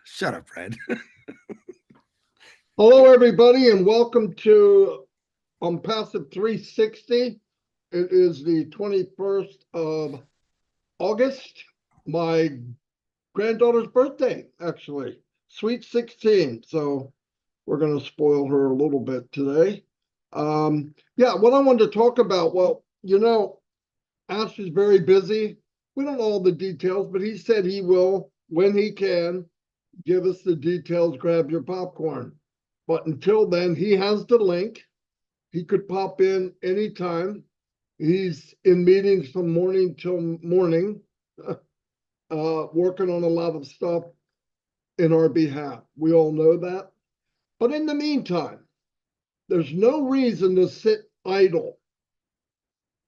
Shut up, Fred. Hello, everybody, and welcome to Onpassive 360. It is the 21st of August, my granddaughter's birthday, actually. Sweet 16. So we're going to spoil her a little bit today. Yeah, what I wanted to talk about, well, Ash is very busy. We don't know all the details, but he said he will, when he can, give us the details, grab your popcorn. But until then, he has the link. He could pop in anytime. He's in meetings from morning till morning, working on a lot of stuff in our behalf. We all know that. But in the meantime, there's no reason to sit idle.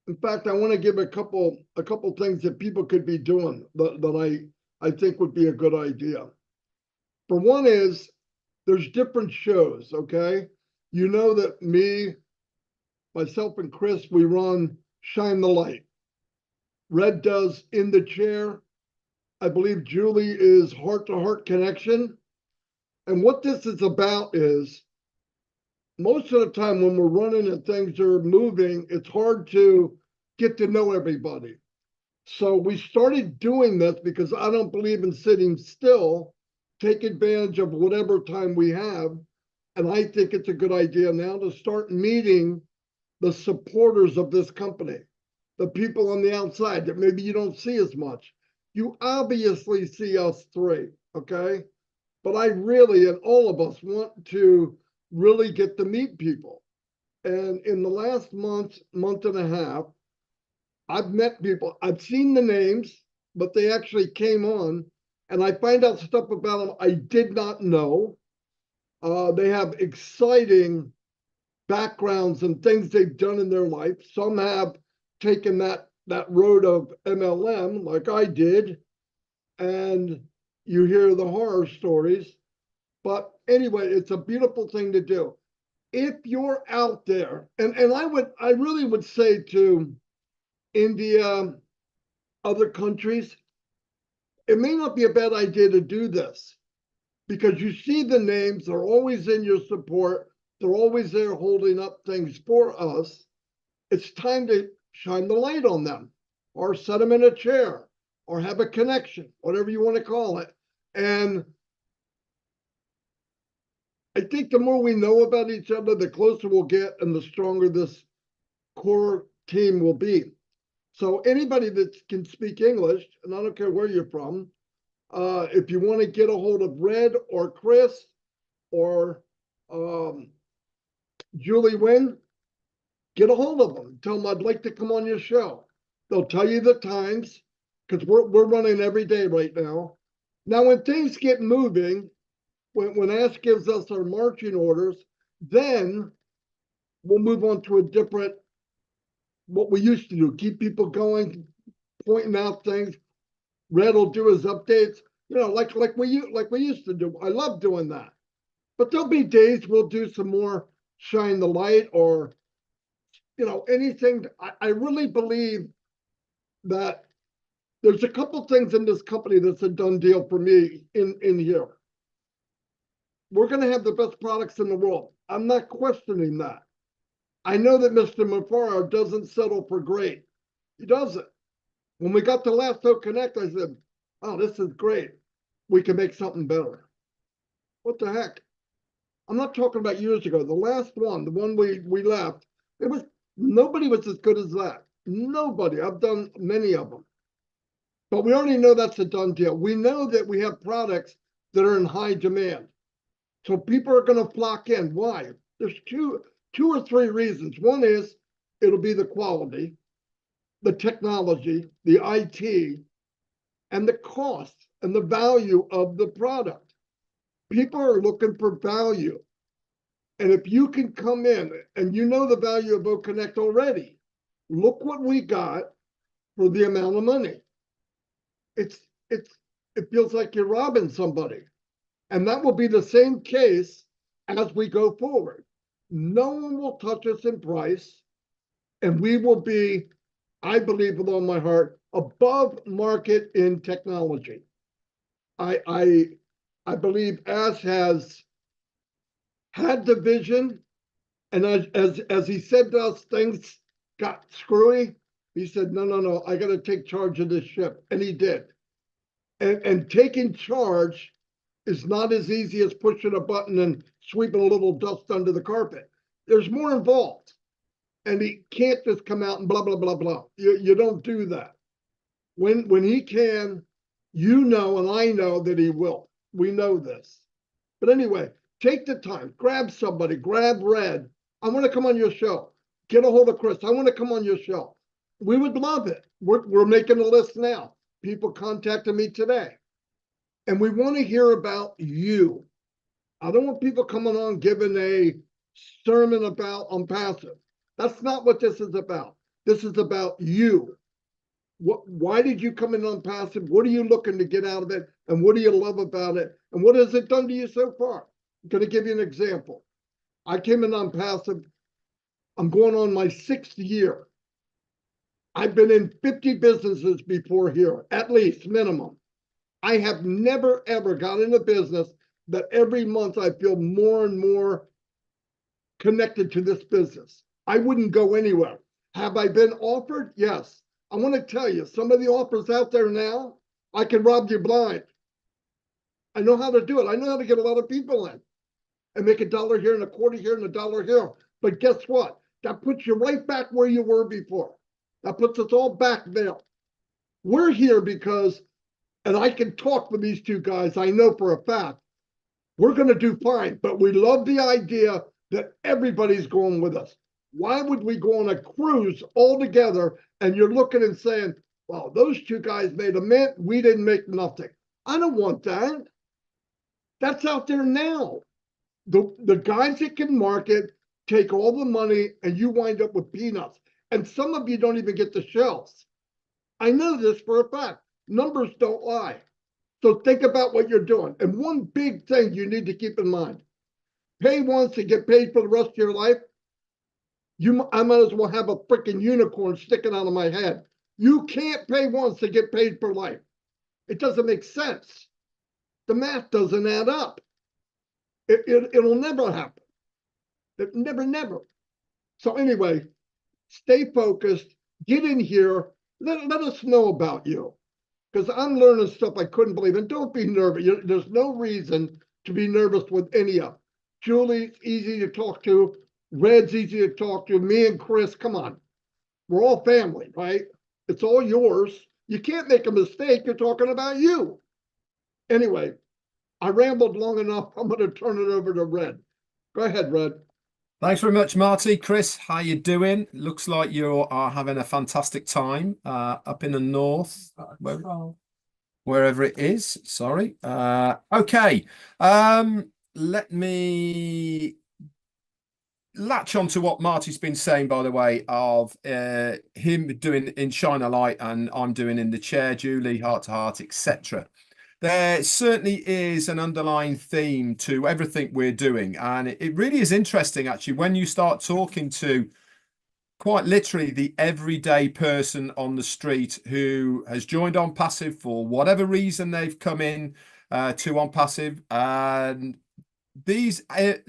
In fact, I want to give a couple things that people could be doing that I think would be a good idea. For one is there's different shows, okay? You know that myself and Chris, we run Shine the Light. Red does In the Chair. I believe Julie is Heart to Heart Connection. And what this is about is most of the time when we're running and things are moving, it's hard to get to know everybody. So we started doing this because I don't believe in sitting still, take advantage of whatever time we have. And I think it's a good idea now to start meeting the supporters of this company, the people on the outside that maybe you don't see as much. You obviously see us three, okay? But I really, and all of us, want to really get to meet people. And in the last month and a half, I've met people, I've seen the names, but they actually came on, and I find out stuff about them I did not know. They have exciting backgrounds and things they've done in their life. Some have taken that road of MLM like I did, and you hear the horror stories. But anyway, it's a beautiful thing to do. If you're out there, and I really would say to India, other countries, it may not be a bad idea to do this because you see the names, they're always in your support, they're always there holding up things for us. It's time to shine the light on them or set them in a chair or have a connection, whatever you want to call it. And I think the more we know about each other, the closer we'll get and the stronger this core team will be. So anybody that can speak English, and I don't care where you're from, if you want to get a hold of Red or Chris or Julie Wynn, get a hold of them. Tell them I'd like to come on your show. They'll tell you the times because we're running every day right now. Now, when things get moving, when Ash gives us our marching orders, then we'll move on to a different, what we used to do, keep people going, pointing out things. Red will do his updates, like we used to do. I love doing that. But there'll be days we'll do some more shine the light or anything. I really believe that there's a couple things in this company that's a done deal for me in here. We're going to have the best products in the world. I'm not questioning that. I know that Mr. Mufareh doesn't settle for great. He doesn't. When we got to Lasso Connect, I said, oh, this is great. We can make something better. What the heck? I'm not talking about years ago. The last one, the one we left, nobody was as good as that. Nobody. I've done many of them. But we already know that's a done deal. We know that we have products that are in high demand. So people are going to flock in. Why? There's two or three reasons. One is it'll be the quality, the technology, the IT, and the cost and the value of the product. People are looking for value. And if you can come in and you know the value of OConnect already, look what we got for the amount of money. It feels like you're robbing somebody. And that will be the same case as we go forward. No one will touch us in price, and we will be, I believe with all my heart, above market in technology. I believe Ash has had the vision, and as he said to us, things got screwy. He said, no, I got to take charge of this ship, and he did. And taking charge is not as easy as pushing a button and sweeping a little dust under the carpet. There's more involved, and he can't just come out and blah blah blah blah. You don't do that. When he can, you know, and I know that he will. We know this. But anyway, take the time, grab somebody, grab Red. I want to come on your show. Get a hold of Chris. I want to come on your show. We would love it. We're making a list now. People contacted me today. And we want to hear about you. I don't want people coming on giving a sermon about Onpassive. That's not what this is about. This is about you. Why did you come in Onpassive? What are you looking to get out of it? And what do you love about it? And what has it done to you so far? I'm going to give you an example. I came in Onpassive. I'm going on my 6th year. I've been in 50 businesses before here, at least minimum. I have never, ever got in a business that every month I feel more and more connected to this business. I wouldn't go anywhere. Have I been offered? Yes. I want to tell you, some of the offers out there now, I can rob you blind. I know how to do it. I know how to get a lot of people in and make $1 here and a quarter here and $1 here. But guess what? That puts you right back where you were before. That puts us all back there. We're here because, and I can talk with these two guys, I know for a fact, we're going to do fine. But we love the idea that everybody's going with us. Why would we go on a cruise all together and you're looking and saying, well, those two guys made a mint, we didn't make nothing. I don't want that. That's out there now. The guys that can market take all the money and you wind up with peanuts. And some of you don't even get the shells. I know this for a fact. Numbers don't lie. So think about what you're doing. And one big thing you need to keep in mind, pay once and get paid for the rest of your life. I might as well have a freaking unicorn sticking out of my head. You can't pay once to get paid for life. It doesn't make sense. The math doesn't add up. It'll never happen. It never. So anyway, stay focused, get in here, let us know about you. Because I'm learning stuff I couldn't believe. And don't be nervous. There's no reason to be nervous with any of them. Julie's easy to talk to. Red's easy to talk to. Me and Chris, come on. We're all family, right? It's all yours. You can't make a mistake. You're talking about you. Anyway, I rambled long enough. I'm going to turn it over to Red. Go ahead, Red. Thanks very much, Marty. Chris, how you doing? Looks like you are having a fantastic time up in the north, wherever it is. Sorry. Okay. Let me latch on to what Marty's been saying, by the way, of him doing in Shine a Light and I'm doing in the chair, Julie, Heart to Heart, etc. There certainly is an underlying theme to everything we're doing. And it really is interesting, actually, when you start talking to quite literally the everyday person on the street who has joined Onpassive for whatever reason they've come in to Onpassive. And these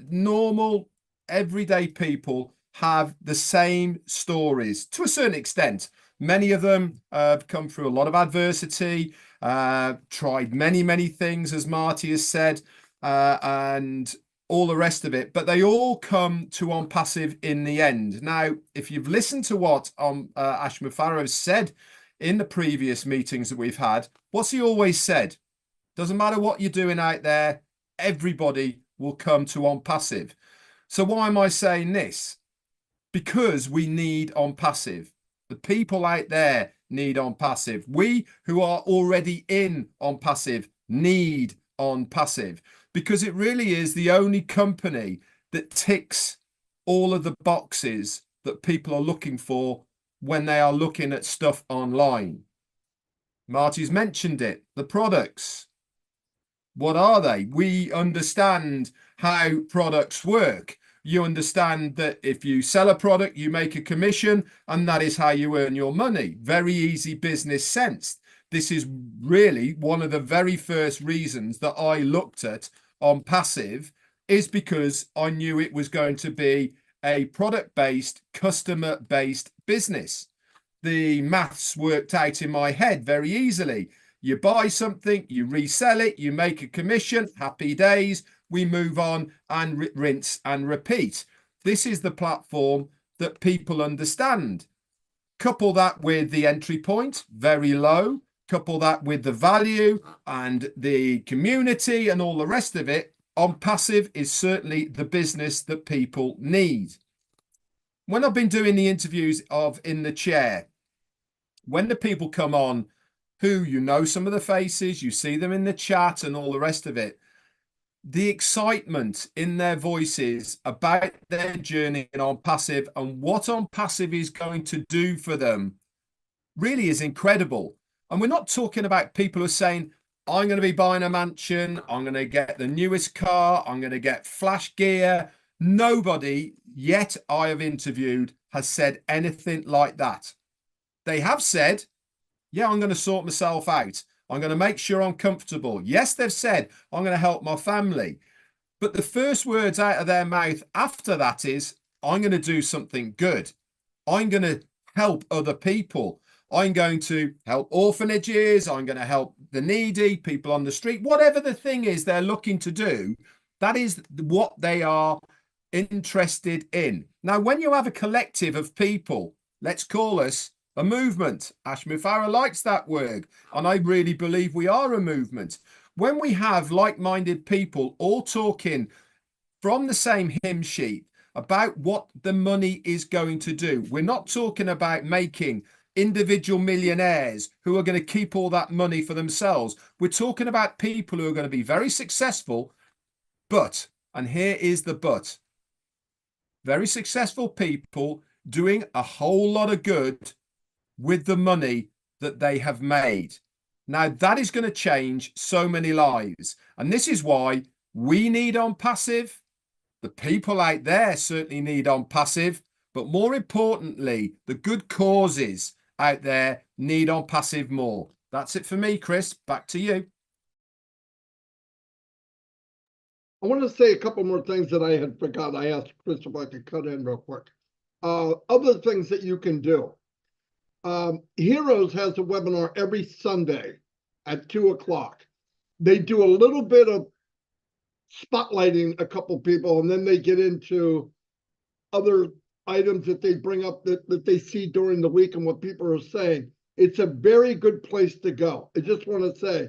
normal, everyday people have the same stories to a certain extent. Many of them have come through a lot of adversity, tried many things, as Marty has said, and all the rest of it, but they all come to Onpassive in the end. Now, if you've listened to what Ash Mufareh has said in the previous meetings that we've had, what's he always said? Doesn't matter what you're doing out there, everybody will come to Onpassive. So why am I saying this? Because we need Onpassive. The people out there need Onpassive. We who are already in Onpassive need Onpassive, because it really is the only company that ticks all of the boxes that people are looking for when they are looking at stuff online. Marty's mentioned it, the products. What are they? We understand how products work. You understand that if you sell a product, you make a commission, and that is how you earn your money. Very easy business sense. this is really one of the very first reasons that I looked at Onpassive, is because I knew it was going to be a product-based, customer-based business. The maths worked out in my head very easily. You buy something, you resell it, you make a commission, happy days, we move on and rinse and repeat. This is the platform that people understand. Couple that with the entry point, very low, couple that with the value and the community and all the rest of it, Onpassive is certainly the business that people need. When I've been doing the interviews of In the Chair, when the people come on who, you know, some of the faces, you see them in the chat and all the rest of it, the excitement in their voices about their journey in Onpassive and what Onpassive is going to do for them really is incredible. And we're not talking about people who are saying, I'm going to be buying a mansion, I'm going to get the newest car, I'm going to get flash gear. Nobody yet I have interviewed has said anything like that. They have said, yeah, I'm going to sort myself out. I'm going to make sure I'm comfortable. Yes, they've said, I'm going to help my family. But the first words out of their mouth after that is, I'm going to do something good. I'm going to help other people. I'm going to help orphanages. I'm going to help the needy, people on the street. Whatever the thing is they're looking to do, that is what they are interested in. Now, when you have a collective of people, let's call us a movement. Mufareh likes that word, and I really believe we are a movement. When we have like-minded people all talking from the same hymn sheet about what the money is going to do, we're not talking about making individual millionaires who are going to keep all that money for themselves. We're talking about people who are going to be very successful, but, and here is the but, very successful people doing a whole lot of good with the money that they have made. Now, that is going to change so many lives. And this is why we need Onpassive. The people out there certainly need Onpassive. But more importantly, the good causes out there need Onpassive more. That's it for me, Chris. Back to you. I want to say a couple more things that I had forgot. I asked Chris if I could cut in real quick. Other things that you can do. Heroes has a webinar every Sunday at 2:00. They do a little bit of spotlighting a couple people, and then they get into other items that they bring up that they see during the week and what people are saying. It's a very good place to go. I just want to say,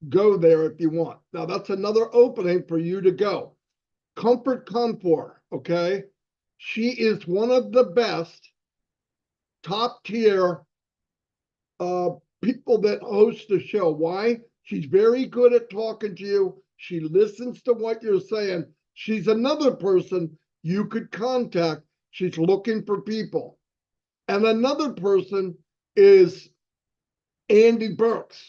go there if you want. Now, that's another opening for you to go. Comfort Comfort, okay? She is one of the best top tier people that host the show. Why? She's very good at talking to you. She listens to what you're saying. She's another person you could contact. She's looking for people. And another person is Andy Burks.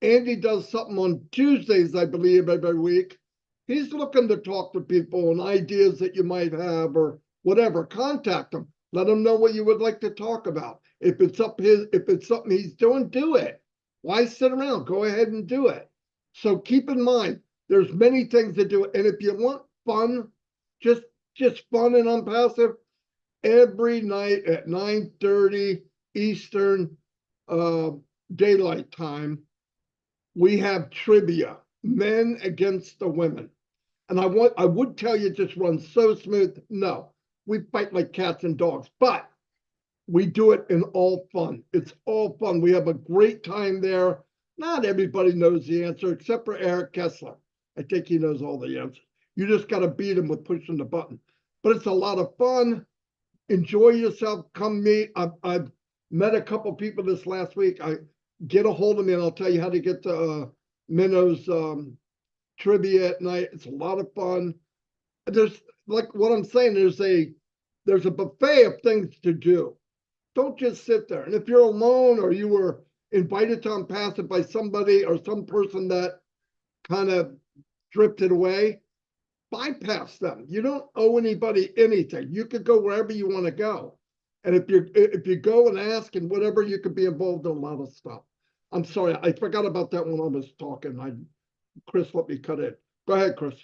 Andy does something on Tuesdays, I believe, every week. He's looking to talk to people and ideas that you might have or whatever. Contact him. Let him know what you would like to talk about. If it's something he's doing, do it. Why sit around? Go ahead and do it. So keep in mind, there's many things to do. And if you want fun, just fun and Onpassive, every night at 9:30 Eastern daylight time, we have trivia, men against the women. And I would tell you just runs so smooth. No, we fight like cats and dogs, but we do it in all fun. It's all fun. We have a great time there. Not everybody knows the answer except for Eric Kessler. I think he knows all the answers. You just got to beat him with pushing the button. But it's a lot of fun. Enjoy yourself. Come meet. I've met a couple people this last week. Get a hold of me and I'll tell you how to get to Minnow's trivia at night. It's a lot of fun. There's, like what I'm saying, there's a buffet of things to do. Don't just sit there. And if you're alone or you were invited to Onpassive by somebody or some person that kind of drifted away, bypass them. You don't owe anybody anything. You could go wherever you want to go. And if you go and ask and whatever, you could be involved in a lot of stuff. I'm sorry, I forgot about that when I was talking. Chris let me cut in. Go ahead, Chris.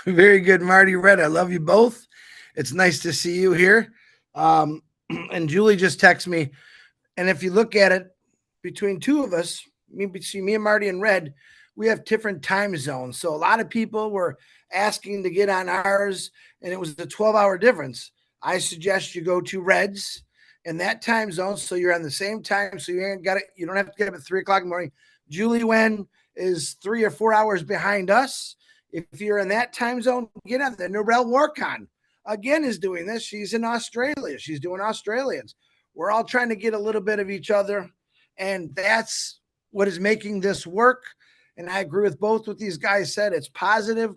Very good, Marty. Red, I love you both. It's nice to see you here. And Julie just texted me. And if you look at it, between two of us, between me and Marty and Red, we have different time zones. So a lot of people were asking to get on ours, and it was a 12-hour difference. I suggest you go to Red's in that time zone, so you're on the same time. So you don't have to get up at 3 o'clock in the morning. Julie Wen is 3 or 4 hours behind us. If you're in that time zone, get on there. Norel Warcon again is doing this. She's in Australia. She's doing Australians. We're all trying to get a little bit of each other, and that's what is making this work. And I agree with both what these guys said. It's positive,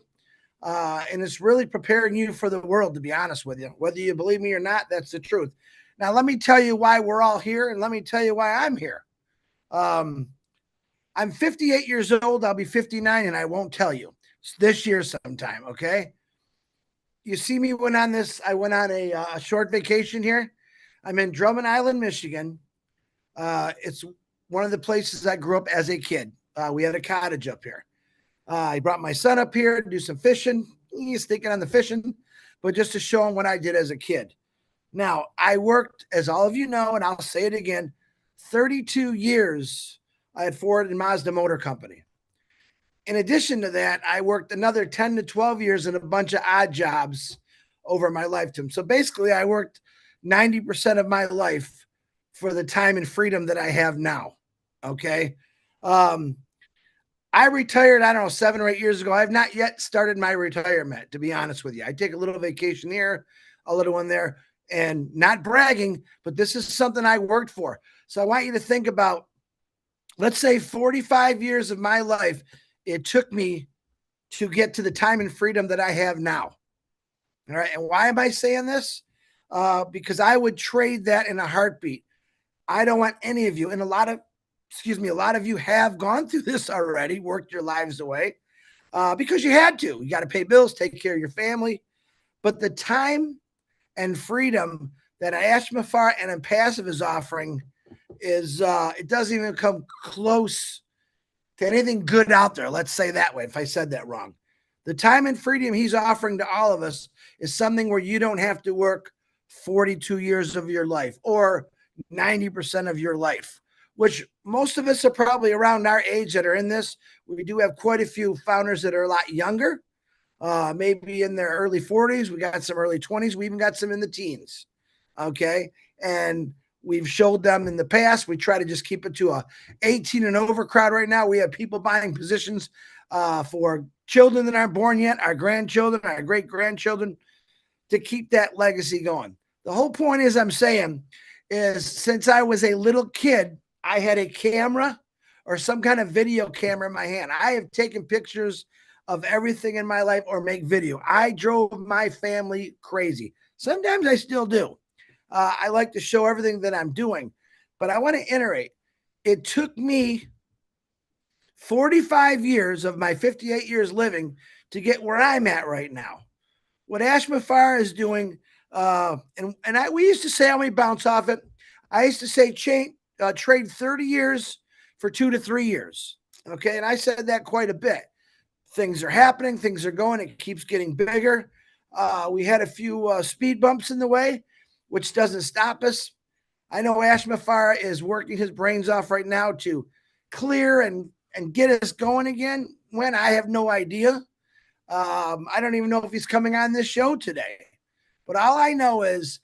and it's really preparing you for the world, to be honest with you. Whether you believe me or not, that's the truth. Now, let me tell you why we're all here, and let me tell you why I'm here. I'm 58 years old. I'll be 59, and I won't tell you. It's this year sometime, okay? You see me I went on a short vacation here. I'm in Drummond Island, Michigan. It's one of the places I grew up as a kid. We had a cottage up here. I brought my son up here to do some fishing. He's thinking on the fishing, but just to show him what I did as a kid. Now, I worked, as all of you know, and I'll say it again, 32 years at Ford and Mazda Motor Company. In addition to that, I worked another 10 to 12 years in a bunch of odd jobs over my lifetime. So basically, I worked 90% of my life for the time and freedom that I have now. Okay. I retired, I don't know, 7 or 8 years ago. I have not yet started my retirement, to be honest with you. I take a little vacation here, a little one there, and not bragging, but this is something I worked for. So I want you to think about, let's say 45 years of my life, it took me to get to the time and freedom that I have now. All right. And why am I saying this? Because I would trade that in a heartbeat. I don't want any of you, and a lot of you have gone through this already, worked your lives away because you had to. You got to pay bills, take care of your family. But the time and freedom that Mufareh and Onpassive is offering is it doesn't even come close to anything good out there. Let's say that way, if I said that wrong. The time and freedom he's offering to all of us is something where you don't have to work 42 years of your life or 90% of your life, which most of us are probably around our age that are in this. We do have quite a few founders that are a lot younger, maybe in their early 40s. We got some early 20s. We even got some in the teens. Okay. And we've showed them in the past. We try to just keep it to a 18 and over crowd right now. We have people buying positions for children that aren't born yet, our grandchildren, our great grandchildren, to keep that legacy going. The whole point is I'm saying is since I was a little kid, I had a camera or some kind of video camera in my hand. I have taken pictures of everything in my life or make video. I drove my family crazy. Sometimes I still do. I like to show everything that I'm doing, but I want to iterate. It took me 45 years of my 58 years living to get where I'm at right now. What Mufareh is doing, we used to say, how many bounce off it? I used to say trade 30 years for 2 to 3 years. Okay. And I said that quite a bit. Things are happening. Things are going. It keeps getting bigger. We had a few speed bumps in the way, which doesn't stop us. I know Mufareh is working his brains off right now to clear and get us going again. When I have no idea. I don't even know if he's coming on this show today. But all I know is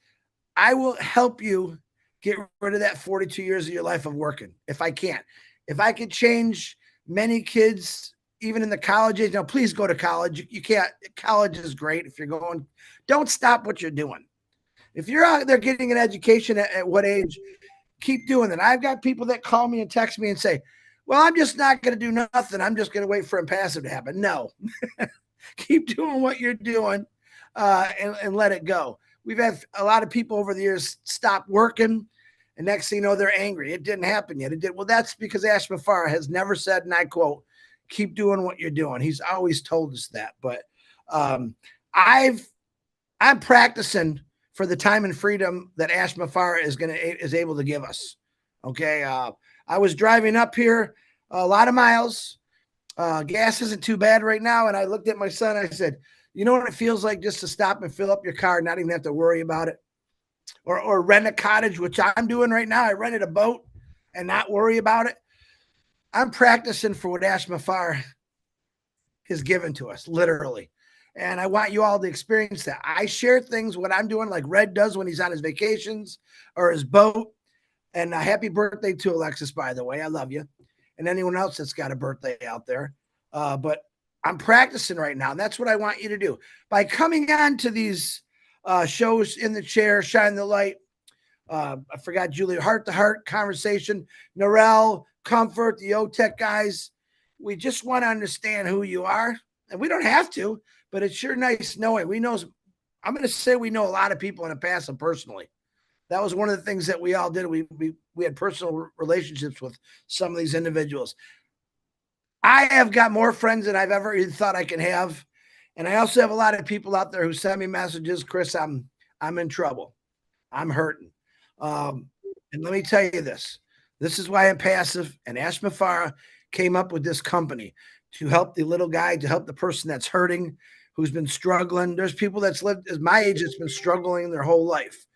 I will help you get rid of that 42 years of your life of working if I can. If I could change many kids, even in the college age, now please go to college. You can't, college is great if you're going. Don't stop what you're doing. If you're out there getting an education at what age, keep doing it. I've got people that call me and text me and say, well, I'm just not going to do nothing. I'm just going to wait for Onpassive to happen. No, keep doing what you're doing and let it go. We've had a lot of people over the years stop working, and next thing you know, they're angry. It didn't happen yet. It did. Well, that's because Mufareh has never said, and I quote, keep doing what you're doing. He's always told us that. But I'm practicing for the time and freedom that Mufareh is able to give us. Okay. I was driving up here a lot of miles. Gas isn't too bad right now. And I looked at my son. I said, you know what it feels like just to stop and fill up your car, not even have to worry about it? Or rent a cottage, which I'm doing right now. I rented a boat and not worry about it. I'm practicing for what Mufareh has given to us, literally. And I want you all to experience that. I share things, what I'm doing, like Red does when he's on his vacations or his boat. And happy birthday to Alexis, by the way. I love you. And anyone else that's got a birthday out there. But I'm practicing right now. And that's what I want you to do. By coming on to these shows in the chair, shine the light. I forgot Julia, heart to heart conversation, Narelle, Comfort, the OTech guys. We just want to understand who you are. And we don't have to, but it's sure nice knowing. I'm going to say we know a lot of people in the past and personally. That was one of the things that we all did. We had personal relationships with some of these individuals. I have got more friends than I've ever even thought I can have. And I also have a lot of people out there who send me messages, Chris, I'm in trouble. I'm hurting. And let me tell you this. This is why Onpassive and Mufareh came up with this company to help the little guy, to help the person that's hurting, who's been struggling. There's people that's lived as my age that's been struggling their whole life.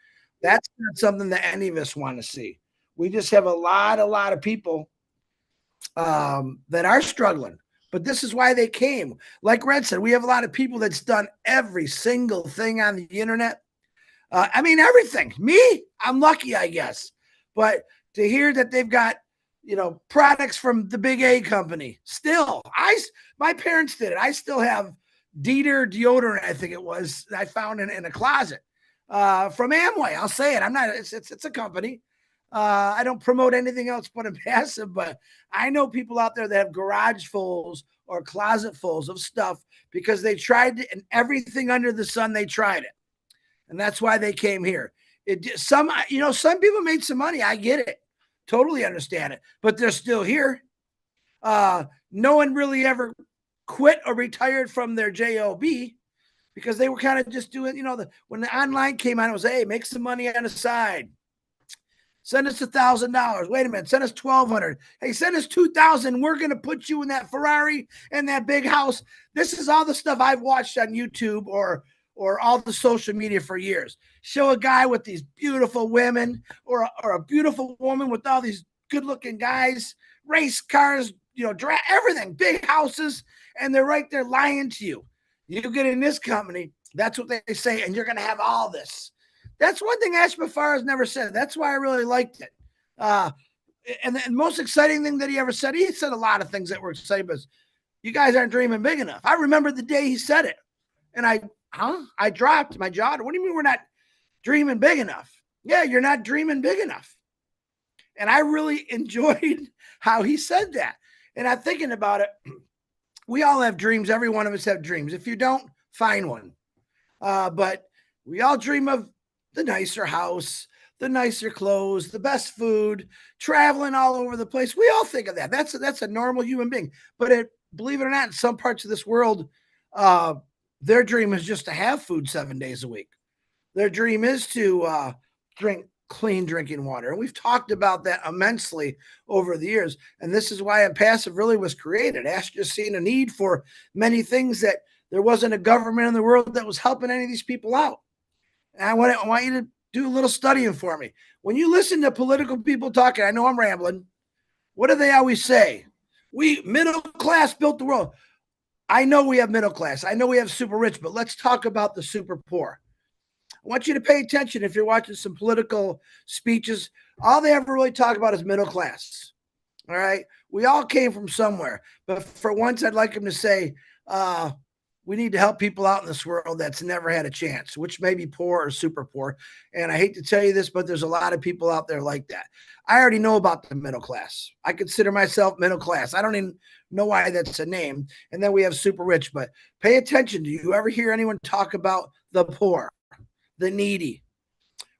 That's not something that any of us want to see. We just have a lot of people that are struggling. But this is why they came. Like Red said, we have a lot of people that's done every single thing on the internet. I mean, everything. Me, I'm lucky, I guess. But to hear that they've got, products from the big A company, still, my parents did it. I still have Dieter deodorant, I think it was, I found in a closet from Amway. I'll say it. It's a company. I don't promote anything else but Onpassive, but I know people out there that have garage fulls or closet fulls of stuff because they tried it, and everything under the sun, they tried it. And that's why they came here. Some people made some money. I get it. Totally understand it, but they're still here. No one really ever quit or retired from their job because they were kind of just doing, when the online came on, it was, hey, make some money on the side. Send us $1,000. Wait a minute. Send us $1,200. Hey, send us $2,000. We're going to put you in that Ferrari and that big house. This is all the stuff I've watched on YouTube or all the social media for years. Show a guy with these beautiful women or a beautiful woman with all these good-looking guys, race cars, everything, big houses, and they're right there lying to you. You get in this company, that's what they say, and you're going to have all this. That's one thing Mufareh has never said. That's why I really liked it. And the most exciting thing that he ever said, he said a lot of things that were exciting, but you guys aren't dreaming big enough. I remember the day he said it, and I dropped my jaw. What do you mean we're not dreaming big enough? Yeah, you're not dreaming big enough. And I really enjoyed how he said that. And I'm thinking about it. We all have dreams. Every one of us have dreams. If you don't, find one. But we all dream of the nicer house, the nicer clothes, the best food, traveling all over the place. We all think of that. That's a normal human being. But believe it or not, in some parts of this world, their dream is just to have food 7 days a week. Their dream is to drink clean drinking water. And we've talked about that immensely over the years. And this is why Onpassive really was created. Ash just seen a need for many things that there wasn't a government in the world that was helping any of these people out. And I want you to do a little studying for me. When you listen to political people talking, I know I'm rambling. What do they always say? We middle class built the world. I know we have middle class. I know we have super rich, but let's talk about the super poor. I want you to pay attention if you're watching some political speeches. All they ever really talk about is middle class. All right. We all came from somewhere. But for once, I'd like them to say, we need to help people out in this world that's never had a chance, which may be poor or super poor. And I hate to tell you this, but there's a lot of people out there like that. I already know about the middle class. I consider myself middle class. I don't even know why that's a name. And then we have super rich, but pay attention. Do you ever hear anyone talk about the poor, the needy?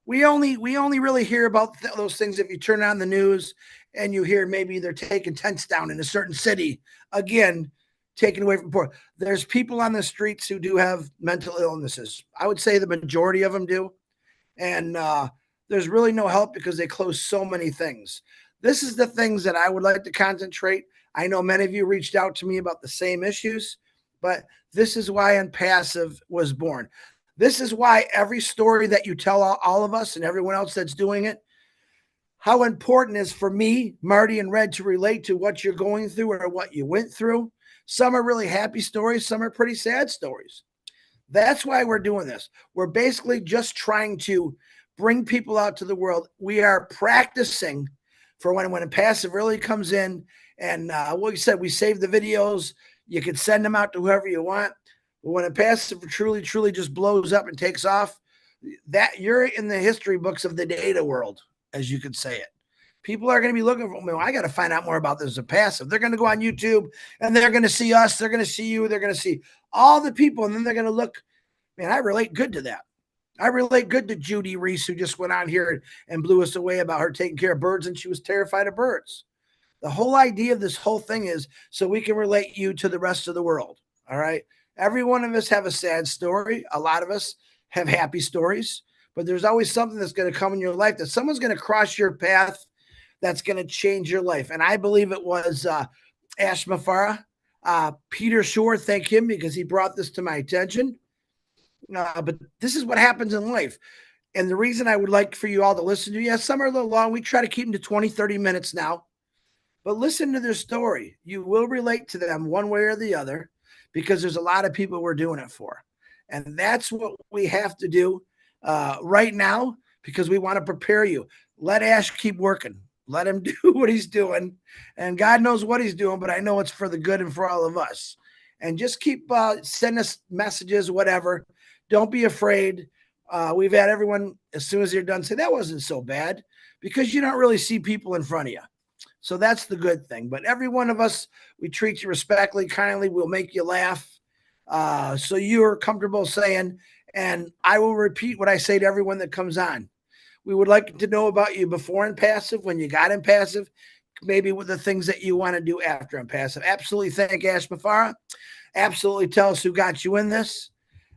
We only really hear about those things if you turn on the news and you hear maybe they're taking tents down in a certain city. Again, taken away from poor. There's people on the streets who do have mental illnesses. I would say the majority of them do. And there's really no help because they close so many things. This is the things that I would like to concentrate. I know many of you reached out to me about the same issues, but this is why Onpassive was born. This is why every story that you tell all of us and everyone else that's doing it, how important it is for me, Marty, and Red to relate to what you're going through or what you went through. Some are really happy stories, some are pretty sad stories. That's why we're doing this. We're basically just trying to bring people out to the world. We are practicing for when Onpassive really comes in. And what we said, we save the videos. You can send them out to whoever you want. But when Onpassive truly, truly just blows up and takes off, that you're in the history books of the data world, as you could say it. People are going to be looking for me. I got to find out more about this Onpassive. They're going to go on YouTube and they're going to see us. They're going to see you. They're going to see all the people. And then they're going to look, man, I relate good to that. I relate good to Judy Reese, who just went on here and blew us away about her taking care of birds, and she was terrified of birds. The whole idea of this whole thing is so we can relate you to the rest of the world. All right. Every one of us have a sad story. A lot of us have happy stories, but there's always something that's going to come in your life that someone's going to cross your path that's going to change your life. And I believe it was Ash Mufareh. Peter Shore, thank him because he brought this to my attention. But this is what happens in life. And the reason I would like for you all to listen to, yes, some are a little long. We try to keep them to 20, 30 minutes now. But listen to their story. You will relate to them one way or the other because there's a lot of people we're doing it for. And that's what we have to do right now because we want to prepare you. Let Ash keep working. Let him do what he's doing. And God knows what he's doing, but I know it's for the good and for all of us. And just keep sending us messages, whatever. Don't be afraid. We've had everyone, as soon as they're done, say, that wasn't so bad because you don't really see people in front of you. So that's the good thing. But every one of us, we treat you respectfully, kindly. We'll make you laugh. So you're comfortable saying, and I will repeat what I say to everyone that comes on. We would like to know about you before Onpassive, when you got Onpassive, maybe with the things that you want to do after Onpassive. Absolutely thank Ash Mufareh. Absolutely tell us who got you in this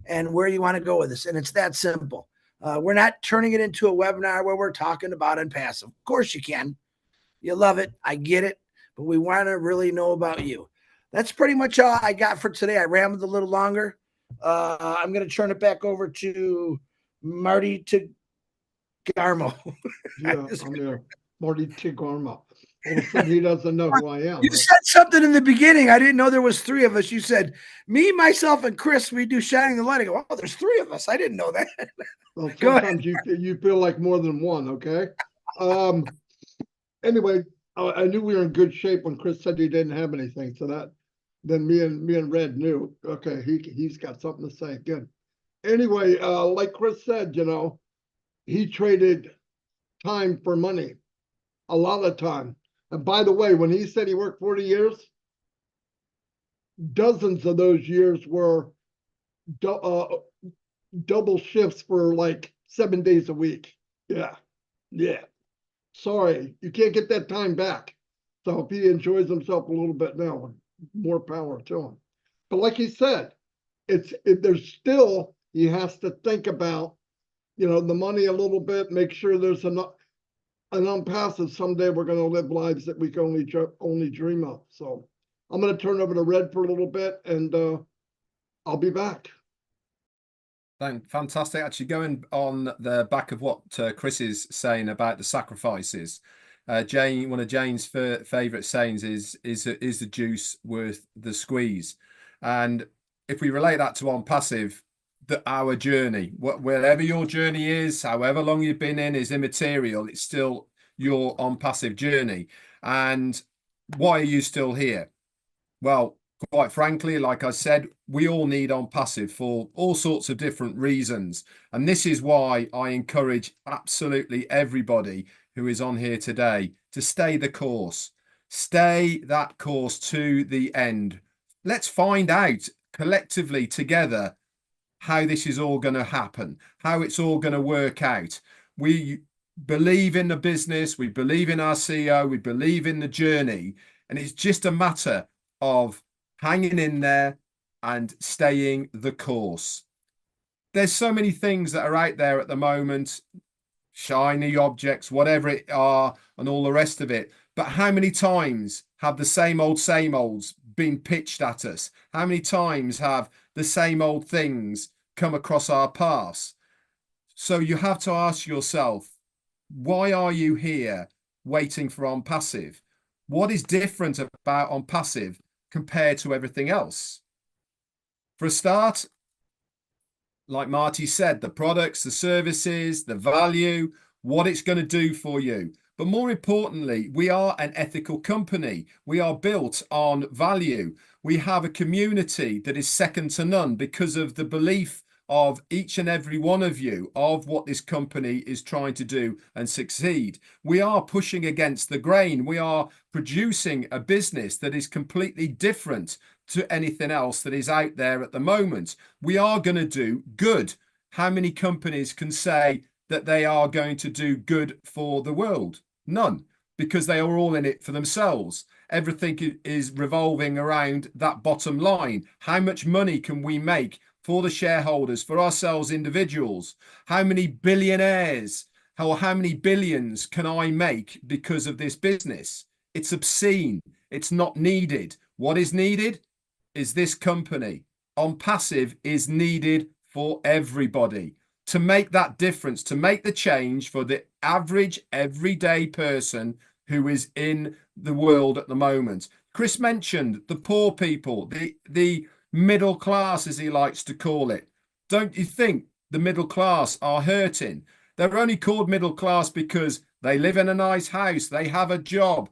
and where you want to go with this. And it's that simple. We're not turning it into a webinar where we're talking about Onpassive. Of course you can. You love it. I get it. But we want to really know about you. That's pretty much all I got for today. I rambled a little longer. I'm going to turn it back over to Marty Garmo. Yeah, I'm here. Marty Tigarma. All of a sudden, he doesn't know who I am. You said something in the beginning. I didn't know there was three of us. You said, me, myself, and Chris, we do Shining the Light. I go, oh, there's three of us. I didn't know that. Well, sometimes you feel like more than one, okay? Anyway, I knew we were in good shape when Chris said he didn't have anything. So that then me and Red knew, okay, he's got something to say. Good. Anyway, like Chris said, he traded time for money, a lot of time. And by the way, when he said he worked 40 years, dozens of those years were double shifts for like 7 days a week. Yeah. Sorry, you can't get that time back. So if he enjoys himself a little bit now, more power to him. But like he said, there's still, he has to think about, the money a little bit, make sure there's an Onpassive. Someday we're going to live lives that we can only dream of. So I'm going to turn over to Red for a little bit and I'll be back. Fantastic. Actually, going on the back of what Chris is saying about the sacrifices, Jane, one of Jane's favorite sayings is the juice worth the squeeze? And if we relate that to Onpassive, our journey, wherever your journey is, however long you've been in, is immaterial. It's still your Onpassive journey. And why are you still here? Well, quite frankly, like I said, we all need Onpassive for all sorts of different reasons. And this is why I encourage absolutely everybody who is on here today to stay the course. Stay that course to the end. Let's find out collectively together how this is all going to happen, how it's all going to work out. We believe in the business, we believe in our CEO, we believe in the journey, and it's just a matter of hanging in there and staying the course. There's so many things that are out there at the moment. shiny objects, whatever it are, and all the rest of it. But how many times have the same olds been pitched at us? How many times have the same old things come across our paths? So you have to ask yourself, why are you here waiting for Onpassive? What is different about Onpassive compared to everything else? For a start, like Marty said, the products, the services, the value, what it's going to do for you. But more importantly, we are an ethical company. We are built on value. We have a community that is second to none because of the belief of each and every one of you of what this company is trying to do and succeed. We are pushing against the grain. We are producing a business that is completely different to anything else that is out there at the moment. We are going to do good. How many companies can say that they are going to do good for the world? None, because they are all in it for themselves. Everything is revolving around that bottom line. How much money can we make for the shareholders, for ourselves individuals? How many billionaires or how many billions can I make because of this business? It's obscene. It's not needed. What is needed is this company. Onpassive is needed for everybody to make that difference, to make the change for the average everyday person who is in the world at the moment. Chris mentioned the poor people, the middle class, as he likes to call it. Don't you think the middle class are hurting? They're only called middle class because they live in a nice house, they have a job.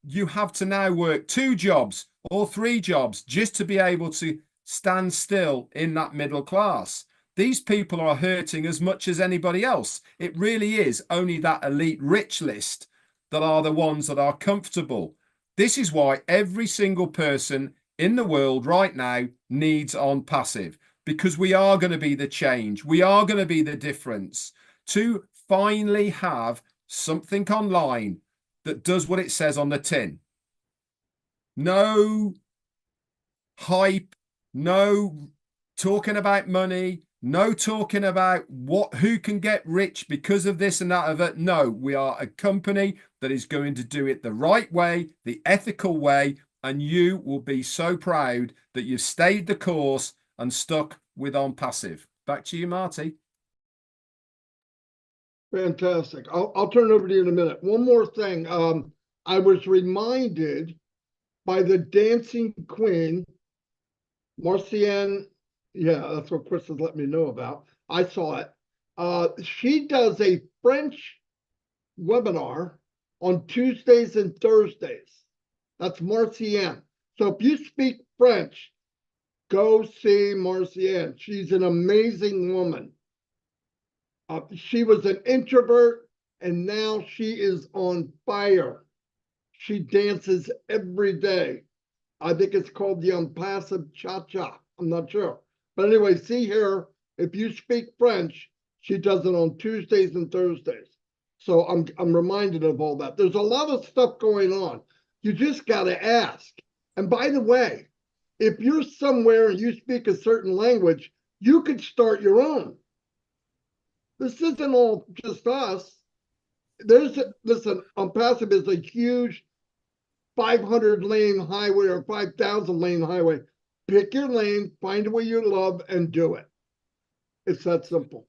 You have to now work 2 jobs or 3 jobs just to be able to stand still in that middle class. These people are hurting as much as anybody else. It really is only that elite rich list that are the ones that are comfortable. This is why every single person in the world right now needs Onpassive, because we are going to be the change. We are going to be the difference to finally have something online that does what it says on the tin. No hype, no talking about money, no talking about who can get rich because of this and that of it. No, we are a company that is going to do it the right way, the ethical way, and you will be so proud that you've stayed the course and stuck with Onpassive. Back to you, Marty. Fantastic. I'll turn it over to you in a minute. One more thing. I was reminded by the dancing queen, Marcienne. Yeah, that's what Chris has let me know about. I saw it. She does a French webinar on Tuesdays and Thursdays. That's Marcienne. So if you speak French, go see Marcienne. She's an amazing woman. She was an introvert, and now she is on fire. She dances every day. I think it's called the Onpassive Cha-Cha. I'm not sure. But anyway, see here, if you speak French, she does it on Tuesdays and Thursdays. So I'm reminded of all that. There's a lot of stuff going on. You just got to ask. And by the way, if you're somewhere and you speak a certain language, you could start your own. This isn't all just us. Listen, Onpassive is a huge 500 lane highway or 5,000 lane highway. Pick your lane, find what you love, and do it. It's that simple.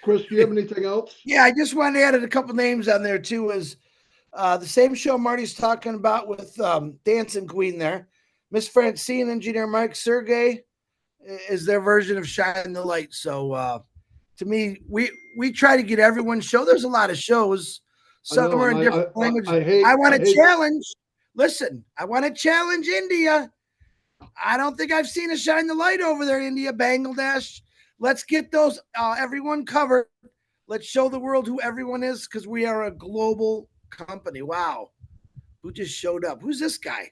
Chris, do you have anything else? Yeah, I just wanted to add a couple names on there too. Is the same show Marty's talking about with Dancing Queen there. Miss Francine, Engineer Mike, Sergey is their version of Shine the Light. So to me, we try to get everyone's show. There's a lot of shows. Some are in different languages. I want to challenge. Listen, I want to challenge India. I don't think I've seen a Shine the Light over there, India, Bangladesh. Let's get those everyone covered. Let's show the world who everyone is, because we are a global company. Wow. Who just showed up? Who's this guy?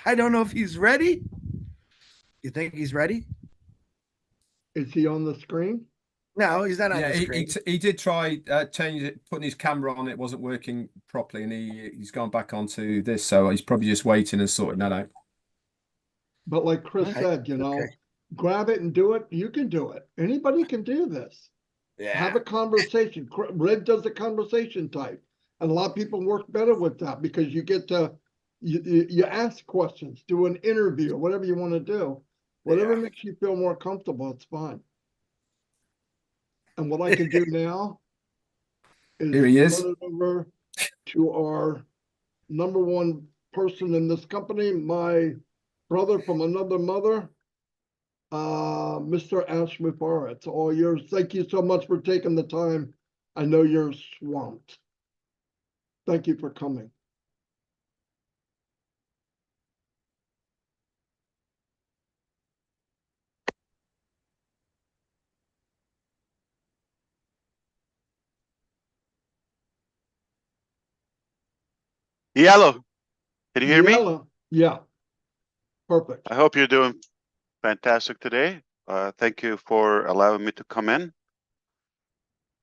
I don't know if he's ready. You think he's ready? Is he on the screen? No, he's not on the screen. He did try putting his camera on. It wasn't working properly, and he's gone back onto this. So he's probably just waiting and sorting that out. But like Chris said, grab it and do it, you can do it. Anybody can do this. Have a conversation. Red does the conversation type. And a lot of people work better with that because you get to, you ask questions, do an interview, whatever you want to do. Whatever makes you feel more comfortable, it's fine. And what I can do now is Here he is. turn it over to our number one person in this company, my brother from another mother, Mr. Mufareh. It's all yours. Thank you so much for taking the time. I know you're swamped. Thank you for coming. Yellow, can you hear me? Yellow. Yeah, perfect. I hope you're doing fantastic today. Thank you for allowing me to come in.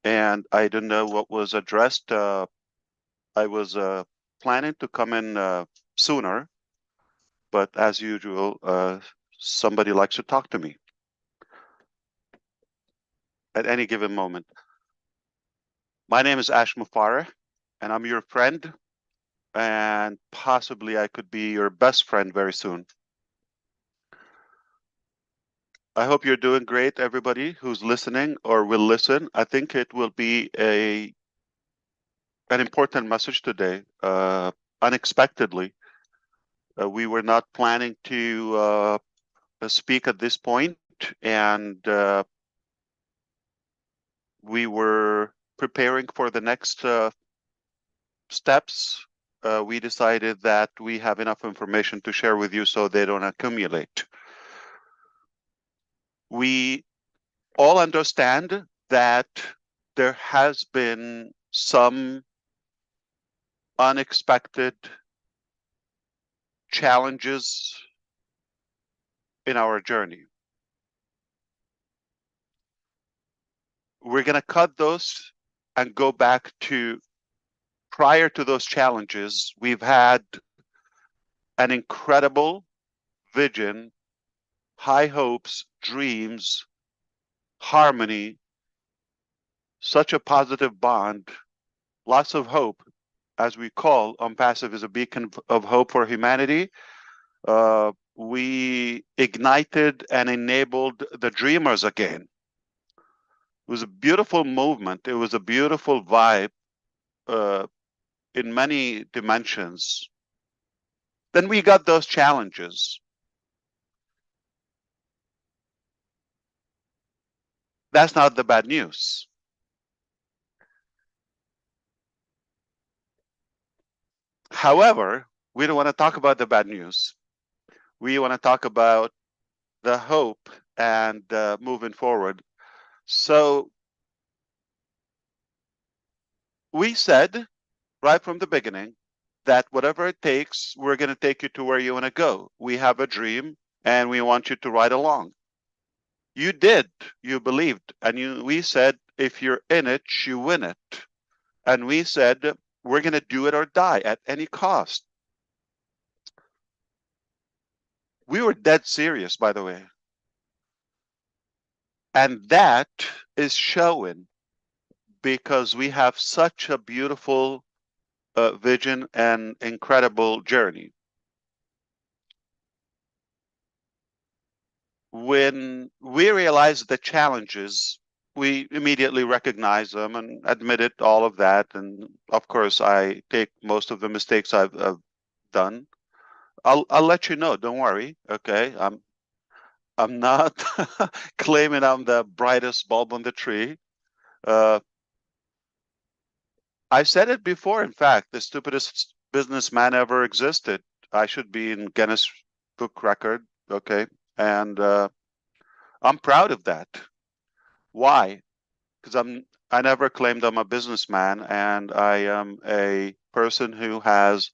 And I don't know what was addressed. I was planning to come in sooner, but as usual, somebody likes to talk to me at any given moment. My name is Mufareh, and I'm your friend, and possibly I could be your best friend very soon. I hope you're doing great, everybody who's listening or will listen. I think it will be an important message today. Unexpectedly, we were not planning to speak at this point, and we were preparing for the next steps. We decided that we have enough information to share with you so they don't accumulate. We all understand that there has been some unexpected challenges in our journey. We're going to cut those and go back to prior to those challenges. We've had an incredible vision, high hopes, dreams, harmony, such a positive bond, lots of hope. As we call, Onpassive is a beacon of hope for humanity. We ignited and enabled the dreamers again. It was a beautiful movement. It was a beautiful vibe in many dimensions. Then we got those challenges. That's not the bad news. However, we don't want to talk about the bad news. We want to talk about the hope and moving forward. So we said right from the beginning that whatever it takes, we're going to take you to where you want to go. We have a dream and we want you to ride along. You did, you believed, and we said, if you're in it, you win it. And we said, we're going to do it or die at any cost. We were dead serious, by the way. And that is showing because we have such a beautiful vision and incredible journey. When we realize the challenges, we immediately recognize them and admitted all of that. And of course, I take most of the mistakes I've done. I'll let you know. Don't worry. Okay, I'm not claiming I'm the brightest bulb on the tree. I said it before. In fact, the stupidest businessman ever existed. I should be in Guinness Book Record. Okay, and I'm proud of that. Why? Because I never claimed I'm a businessman, and I am a person who has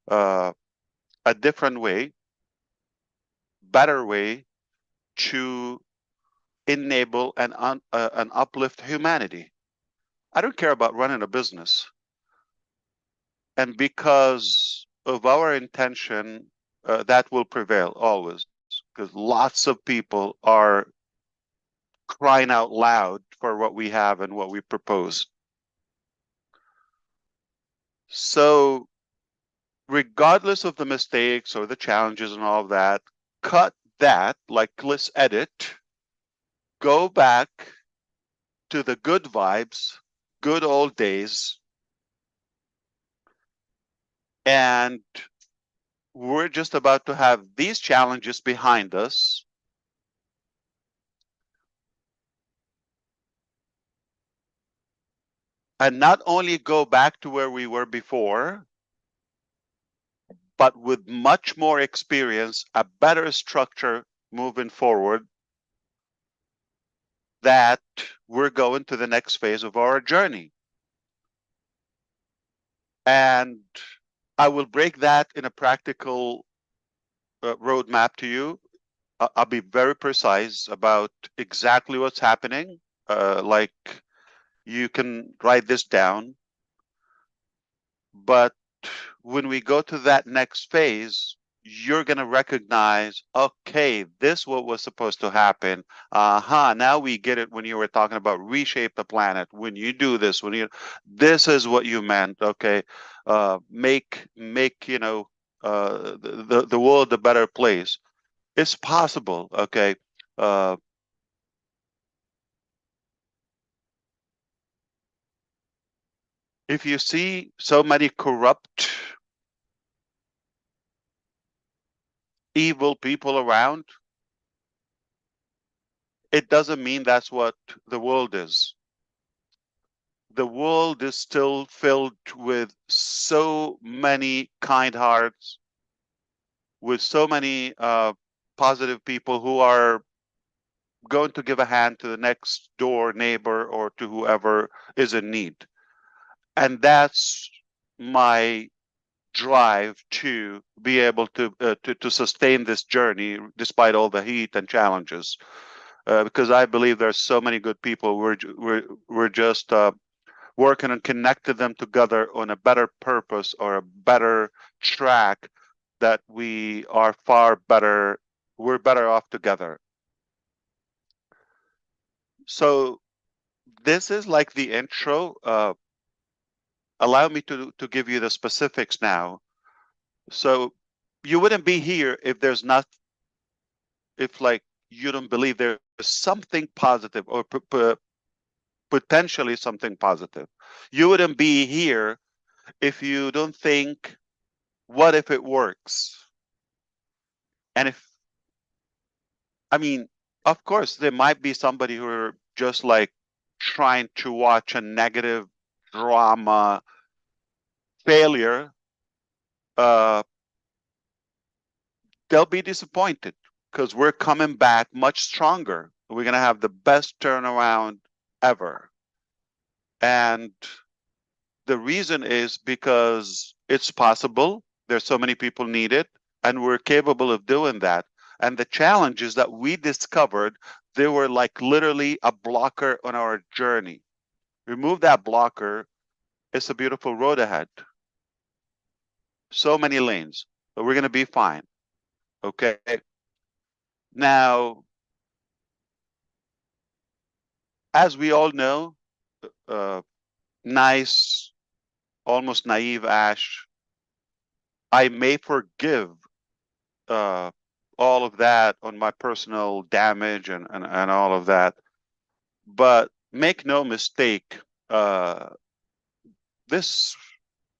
a different way, better way to enable and uplift humanity. I don't care about running a business. And because of our intention, that will prevail always. because lots of people are crying out loud for what we have and what we propose. So regardless of the mistakes or the challenges and all of that, cut that, like let's edit, go back to the good vibes, good old days, and we're just about to have these challenges behind us. And not only go back to where we were before, but with much more experience, a better structure moving forward, that we're going to the next phase of our journey. And I will break that in a practical roadmap to you. I'll be very precise about exactly what's happening. Like you can write this down. But when we go to that next phase, you're going to recognize, okay, this what was supposed to happen. Now we get it when you were talking about reshape the planet. When you do this, this is what you meant. Okay, make the world a better place. It's possible. Okay. If you see so many corrupt, evil people around, it doesn't mean that's what the world is. The world is still filled with so many kind hearts, with so many positive people who are going to give a hand to the next door neighbor or to whoever is in need. And that's my drive to be able to sustain this journey despite all the heat and challenges, because I believe there's so many good people. We're just working and connecting them together on a better purpose or a better track, that we are far better. We're better off together. So this is like the intro. Allow me to give you the specifics now. So you wouldn't be here if there's not, if like you don't believe there's something positive or potentially something positive. You wouldn't be here if you don't think, what if it works? And I mean, of course, there might be somebody who are just like trying to watch a negative drama failure. They'll be disappointed, because we're coming back much stronger. We're going to have the best turnaround ever. And the reason is because it's possible. There's so many people need it, and we're capable of doing that. And the challenges that we discovered, they were like literally a blocker on our journey. Remove that blocker, it's a beautiful road ahead. So many lanes, but we're going to be fine. Okay. Now, as we all know, nice, almost naive Ash, I may forgive all of that on my personal damage and all of that. But make no mistake, this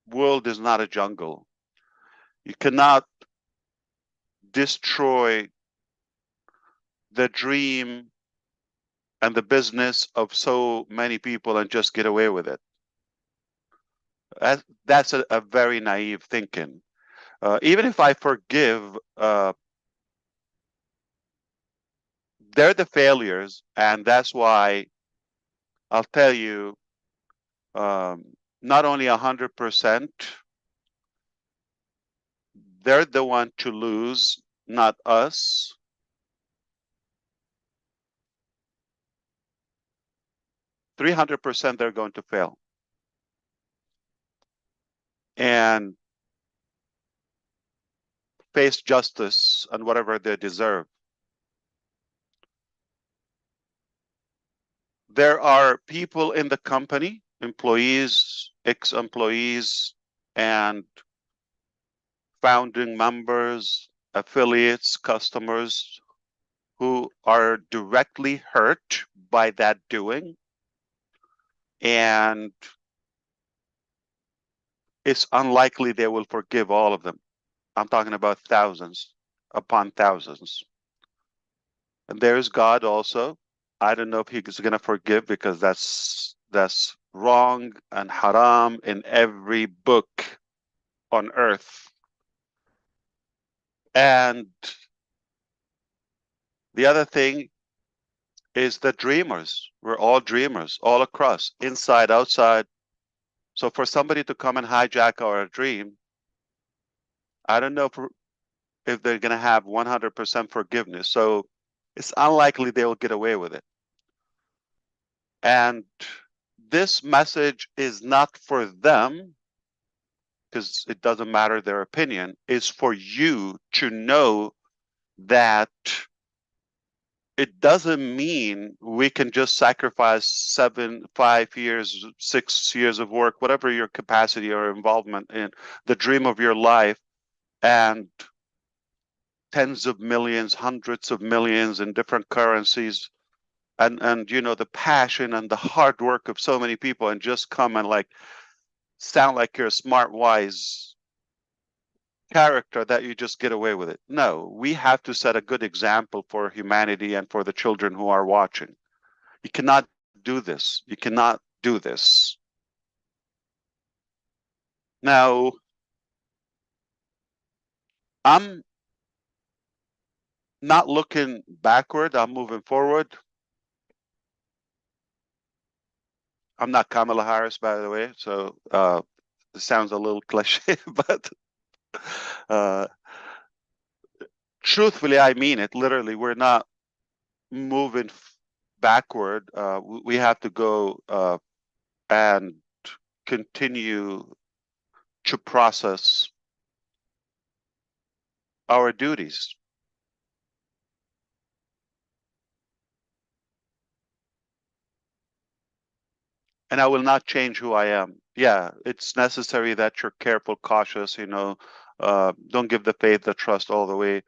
world is not a jungle. You cannot destroy the dream and the business of so many people and just get away with it. That's a very naive thinking. Even if I forgive, they're the failures, and that's why I'll tell you, not only 100%, they're the one to lose, not us. %300% they're going to fail. And face justice and whatever they deserve. there are people in the company, employees, ex-employees, and founding members, affiliates, customers who are directly hurt by that doing. And it's unlikely they will forgive all of them. I'm talking about thousands upon thousands. And there's God also. I don't know if he's going to forgive, because that's wrong and haram in every book on earth. And the other thing is the dreamers. We're all dreamers, all across, inside, outside. So for somebody to come and hijack our dream, I don't know if they're going to have 100% forgiveness. So it's unlikely they will get away with it. And this message is not for them, because it doesn't matter their opinion. It's for you to know that it doesn't mean we can just sacrifice 5 years, 6 years of work, whatever your capacity or involvement in the dream of your life, and tens of millions, hundreds of millions in different currencies, and you know, the passion and the hard work of so many people, and just come and like sound like you're a smart, wise character that you just get away with it. No, we have to set a good example for humanity and for the children who are watching. You cannot do this. You cannot do this. Now, I'm not looking backward. I'm moving forward. I'm not Kamala Harris, by the way, so it sounds a little cliche, but truthfully, I mean it. Literally, we're not moving backward. We have to go and continue to process our duties. And I will not change who I am. Yeah, it's necessary that you're careful, cautious, you know, don't give the faith, the trust all the way.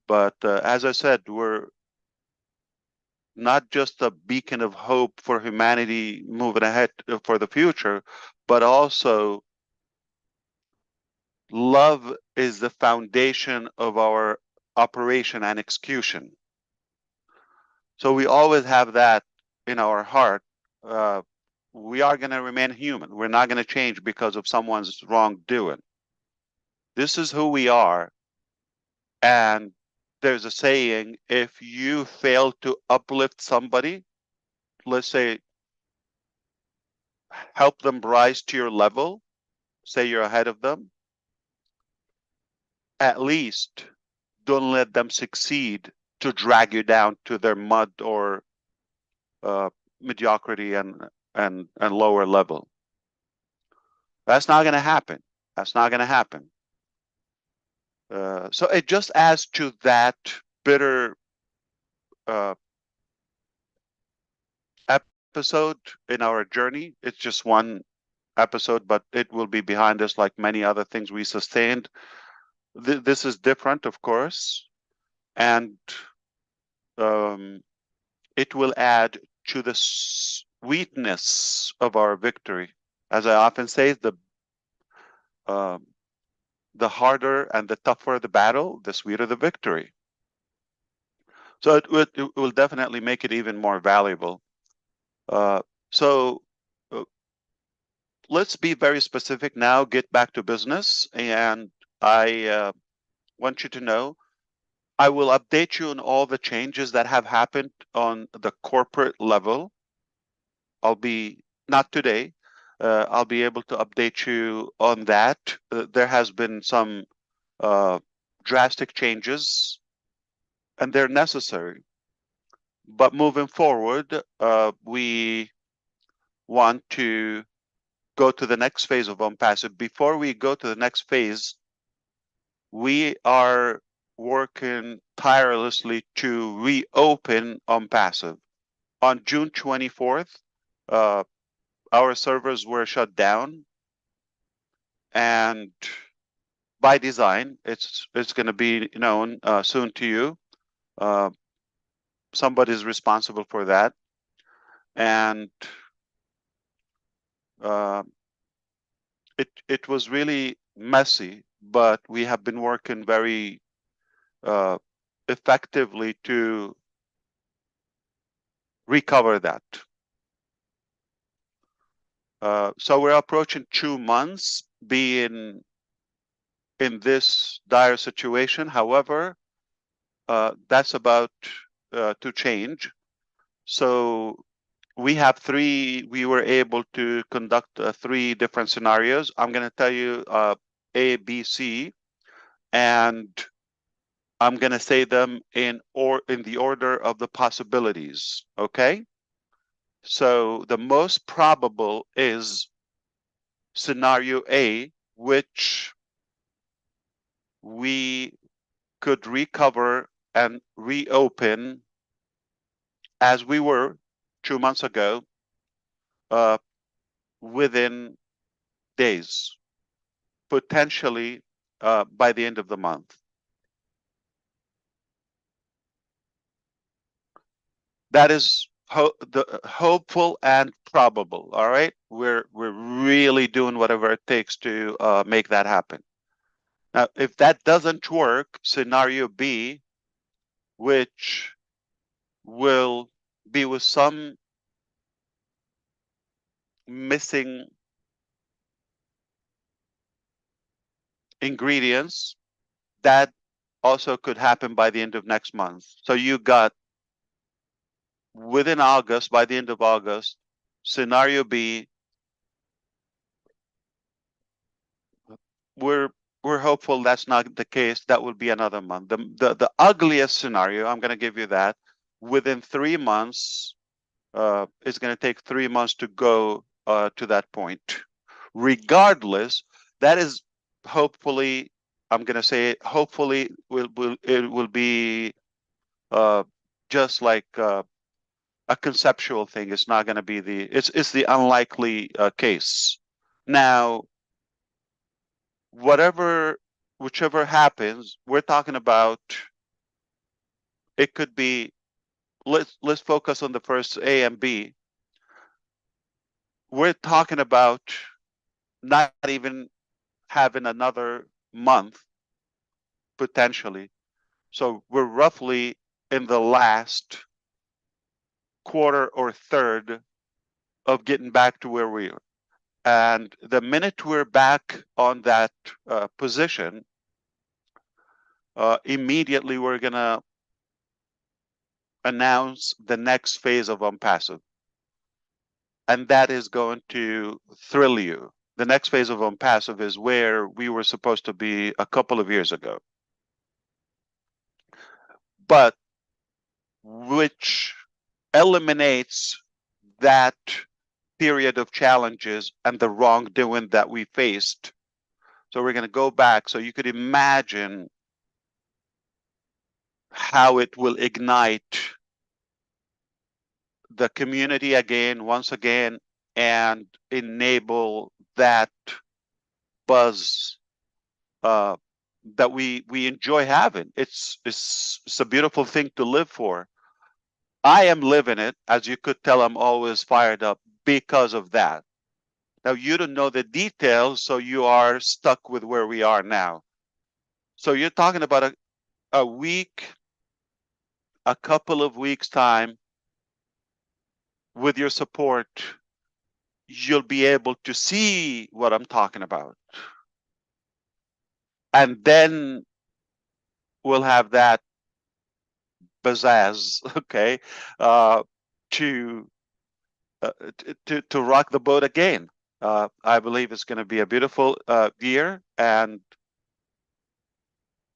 But as I said, we're not just a beacon of hope for humanity moving ahead for the future, but also love is the foundation of our operation and execution. So we always have that in our heart. We are going to remain human. We're not going to change because of someone's wrongdoing. This is who we are. And there's a saying, if you fail to uplift somebody, let's say, help them rise to your level, say you're ahead of them, at least don't let them succeed to drag you down to their mud or mediocrity and lower level. That's not going to happen. That's not going to happen. So it just adds to that bitter episode in our journey. It's just one episode, but it will be behind us like many other things we sustained. This is different, of course, and it will add to the sweetness of our victory. As I often say, the harder and the tougher the battle, the sweeter the victory. So it will definitely make it even more valuable. So let's be very specific now, get back to business. And I want you to know, I will update you on all the changes that have happened on the corporate level. I'll be, not today, I'll be able to update you on that. There has been some drastic changes, and they're necessary. But moving forward, we want to go to the next phase of Onpassive. Before we go to the next phase, we are working tirelessly to reopen Onpassive. on June 24th, our servers were shut down, and by design, it's going to be known soon to you. Somebody's responsible for that, and it was really messy, but we have been working very effectively to recover that. So we're approaching 2 months being in this dire situation. However, that's about to change. So we were able to conduct 3 different scenarios. I'm going to tell you A, B, C, and I'm going to say them in the order of the possibilities. Okay. So the most probable is scenario A, which we could recover and reopen as we were 2 months ago within days, potentially by the end of the month. That is the hopeful and probable. All right, we're really doing whatever it takes to make that happen. Now, if that doesn't work, scenario B, which will be with some missing ingredients, that also could happen by the end of next month. So you got within August, by the end of August, scenario B, we're hopeful that's not the case. That would be another month. The ugliest scenario, I'm going to give you that, within 3 months, it's going to take 3 months to go to that point. Regardless, that is hopefully, I'm going to say, hopefully it will be just like a conceptual thing. It's not going to be it's the unlikely case. Now, whichever happens, we're talking about, it could be, let's focus on the first A and B. We're talking about not even having another month potentially. So we're roughly in the last quarter or third of getting back to where we are. And the minute we're back on that position, immediately we're going to announce the next phase of Onpassive. And that is going to thrill you. The next phase of Onpassive is where we were supposed to be a couple of years ago, but which eliminates that period of challenges and the wrongdoing that we faced. So we're going to go back. So you could imagine how it will ignite the community again, once again, and enable that buzz that we enjoy having. It's a beautiful thing to live for. I am living it. As you could tell, I'm always fired up because of that. Now, you don't know the details, so you are stuck with where we are now. So you're talking about a week, a couple of weeks time, with your support, you'll be able to see what I'm talking about. And then we'll have that pizzazz, okay, to rock the boat again. I believe it's going to be a beautiful year. And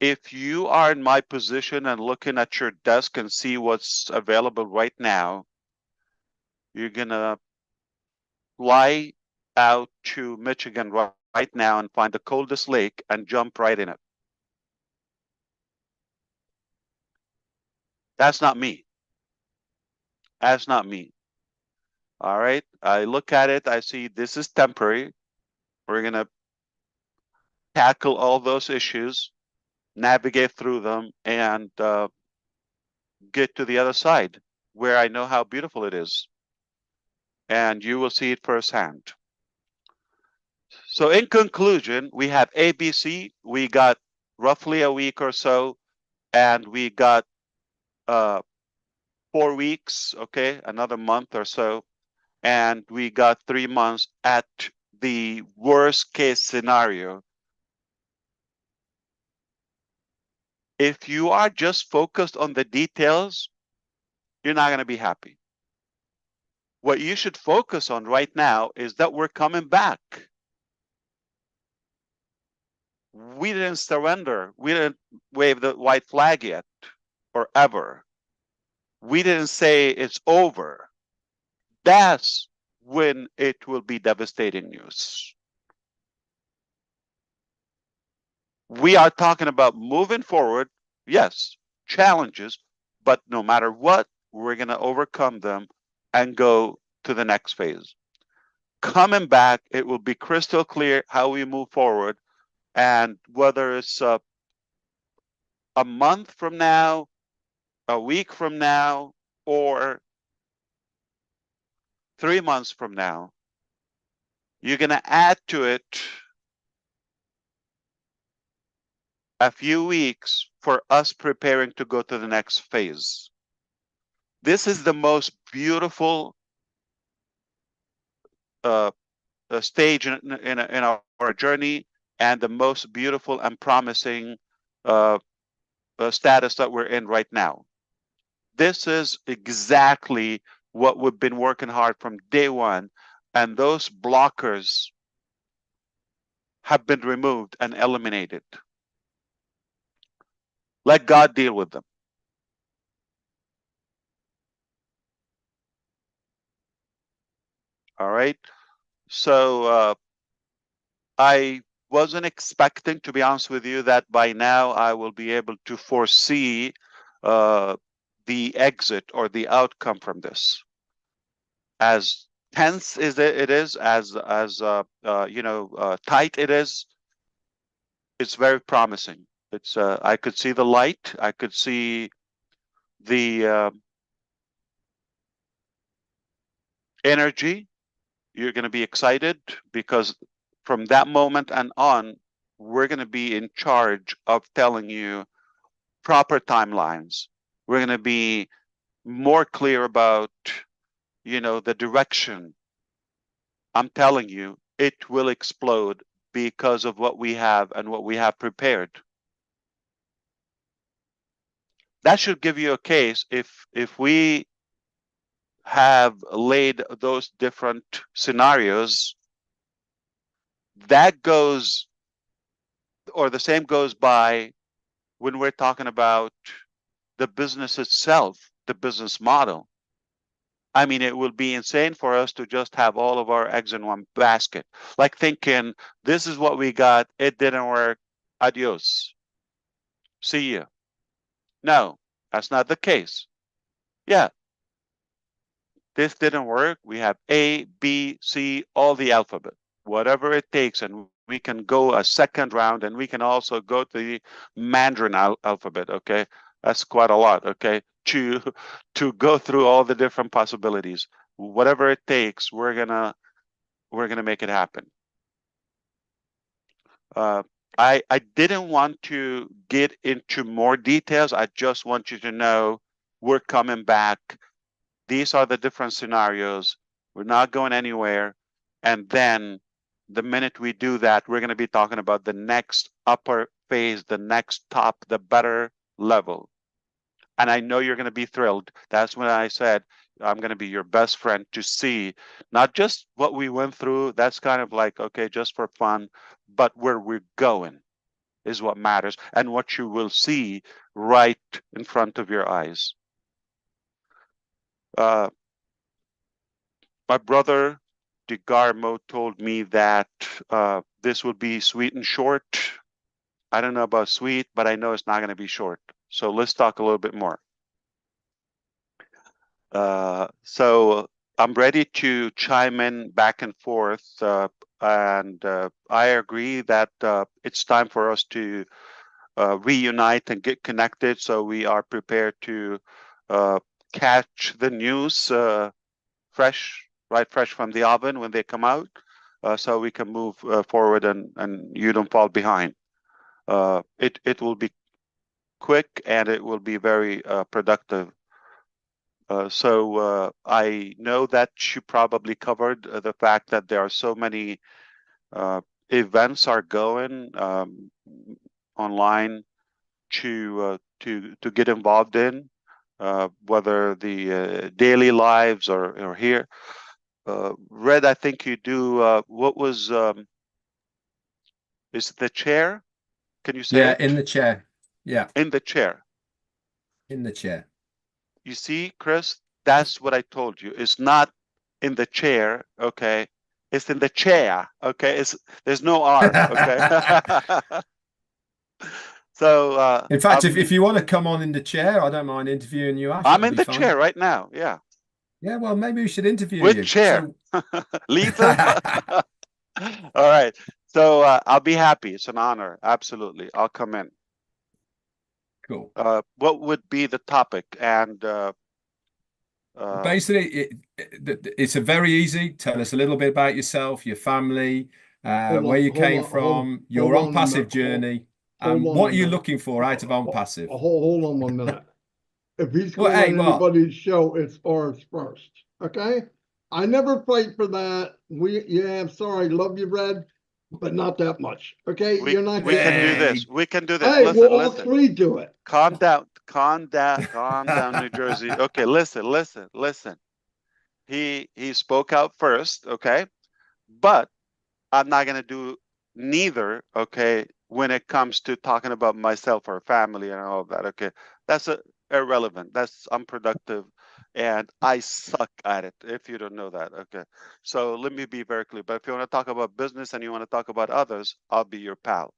if you are in my position and looking at your desk and see what's available right now, you're going to fly out to Michigan right now and find the coldest lake and jump right in it. That's not me. That's not me. All right. I look at it. I see this is temporary. We're going to tackle all those issues, navigate through them, and get to the other side where I know how beautiful it is. And you will see it firsthand. So in conclusion, we have ABC. We got roughly a week or so, and we got 4 weeks, okay, another month or so, and we got 3 months at the worst case scenario. If you are just focused on the details, you're not going to be happy. What you should focus on right now is that we're coming back. We didn't surrender. We didn't wave the white flag yet or ever. We didn't say it's over. That's when it will be devastating news. We are talking about moving forward. Yes, challenges, but no matter what, we're going to overcome them and go to the next phase. Coming back, it will be crystal clear how we move forward. And whether it's a month from now, a week from now, or 3 months from now, you're going to add to it a few weeks for us preparing to go to the next phase. This is the most beautiful stage in our journey, and the most beautiful and promising status that we're in right now. This is exactly what we've been working hard from day one, and those blockers have been removed and eliminated. Let God deal with them. All right. So I wasn't expecting, to be honest with you, that by now I will be able to foresee the exit or the outcome from this. As tense as it is, as tight it is, it's very promising. It's I could see the light. I could see the energy. You're going to be excited because from that moment and on, we're going to be in charge of telling you proper timelines. We're going to be more clear about, the direction. I'm telling you, it will explode because of what we have and what we have prepared. That should give you a case if we have laid those different scenarios. That goes, or the same goes by when we're talking about the business itself, the business model. I mean, it will be insane for us to just have all of our eggs in one basket. Like thinking, this is what we got, it didn't work, adios, see you. No, that's not the case. Yeah, this didn't work. We have A, B, C, all the alphabet, whatever it takes. And we can go a second round, and we can also go to the Mandarin alphabet, okay? That's quite a lot, okay? To go through all the different possibilities. Whatever it takes, we're gonna make it happen. I didn't want to get into more details. I just want you to know we're coming back. These are the different scenarios. We're not going anywhere. And then the minute we do that, we're going to be talking about the next upper phase, the next top, the better level. And I know you're going to be thrilled. That's when I said, I'm going to be your best friend to see not just what we went through. That's kind of like, okay, just for fun, but where we're going is what matters, and what you will see right in front of your eyes. My brother DeGarmo told me that this will be sweet and short. I don't know about sweet, but I know it's not going to be short. So let's talk a little bit more. So I'm ready to chime in back and forth, and I agree that it's time for us to reunite and get connected, so we are prepared to catch the news fresh from the oven when they come out, so we can move forward and you don't fall behind. It will be quick and it will be very productive. So I know that you probably covered the fact that there are so many events are going online to get involved in, whether the daily lives or here. Red, I think you do. What was is it the chair? Can you say Yeah, it? in the chair. Yeah, In the chair. in the chair. You see, Chris, that's what I told you. It's not in the chair, okay? It's in the chair, okay? There's no R, okay? So In fact, if you want to come on in the chair, I don't mind interviewing you, Ash. I'm It'll in be the fun. chair right now, yeah. Yeah, well, maybe we should interview With you. chair. So, Lethal. All right. So I'll be happy. It's an honor. Absolutely. I'll come in. cool. What would be the topic? And Basically, it's a very easy. Tell us a little bit about yourself, your family, where you came from, your hold on a Onpassive minute. journey, Hold and on what a are you minute. looking for out of Onpassive? Hold on 1 minute. If he's Well, going hey, on what? anybody's show, it's ours first. Okay? I never fight for that. Yeah, I'm sorry, love you, Red, but not that much. Okay? we You're not we can do getting that. this. We can do this. Hey, we'll Listen, all listen. three do it. Calm down. Calm down. Calm down, New Jersey. Okay, listen. He spoke out first, okay? But I'm not gonna do neither, okay, when it comes to talking about myself or family and all of that, okay? That's irrelevant. That's unproductive, and I suck at it, if you don't know that, okay? So let me be very clear. But if you want to talk about business and you want to talk about others, I'll be your pal.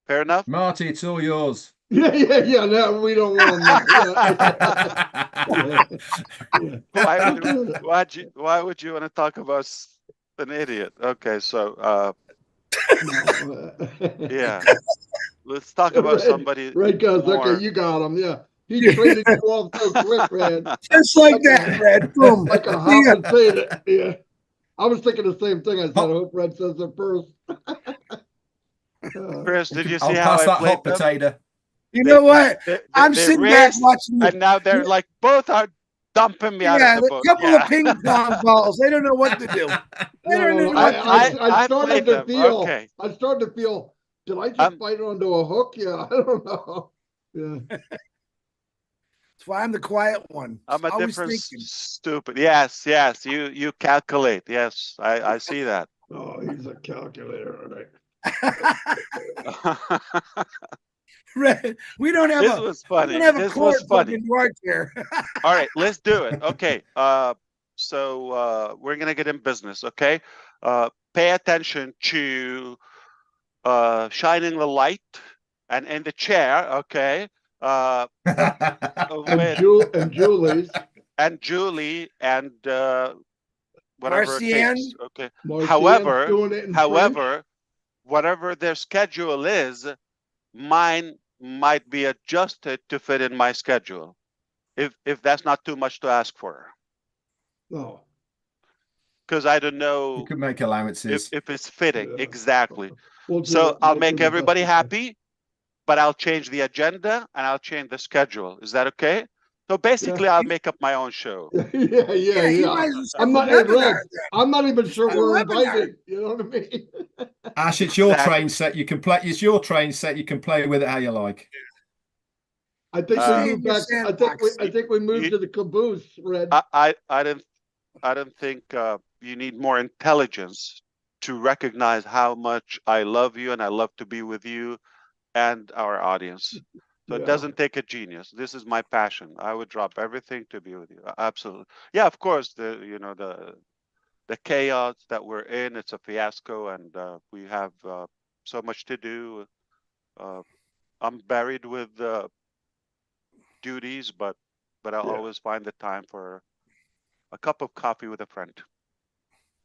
Fair enough? Marty, it's all yours. Yeah. No, we don't want them. Yeah. Why would you want to talk about an idiot? Okay, so No. yeah, let's talk about somebody Red goes, more. okay, you got him. Yeah. He traded you off so quick, man. Just like that, Red. Boom. Like a See ya. hot potato. Yeah. I was thinking the same thing. I said, I Hot- hope Red says it first. Chris, did you see I'll how pass I that played hot them? potato. You know what? I'm They sitting back raced, watching and now they're like both are dumping me out of yeah, the the boat. couple Yeah. of ping pong balls. They don't know what to do. They don't know what to do. I started played to them. feel, Okay. I started to feel, did I just I'm bite onto a hook? Yeah, I don't know. Yeah. That's why I'm the quiet one. I'm a Always different thinking. stupid. Yes. You calculate. Yes, I see that. Oh, he's a calculator, all right. Red, we don't have This a was we funny. don't have a This cord was plugged funny. into our chair. All right, let's do it. Okay. So we're gonna get in business. Okay. Pay attention to shining the light and in the chair. Okay. With And Julie's. and Julie and whatever it takes. Marcian, Okay. Marcian's doing it in French. However, whatever their schedule is, mine might be adjusted to fit in my schedule. If that's not too much to ask for. No. Because I don't You know could make allowances. if it's fitting. Yeah. Exactly. We'll do So it. I'll We'll do make the best everybody we can. happy, but I'll change the agenda and I'll change the schedule. Is that okay? So basically, I'll make up my own show. Yeah. you might as well start I'm the not hey, webinar. Red, I'm not even sure Start a we're webinar. invited. You know what I mean? Ash, it's your Exactly. train set. You can play. It's your train set. You can play with it how you like. I think we Stay in moved your back. sandbox. I think we moved You- to the caboose, Red. I don't think you need more intelligence to recognize how much I love you and I love to be with you and our audience. So it doesn't take a genius. This is my passion. I would drop everything to be with you. Absolutely. Yeah, of course, the chaos that we're in, it's a fiasco and we have so much to do. I'm buried with duties, but but I'll Yeah. always find the time for a cup of coffee with a friend.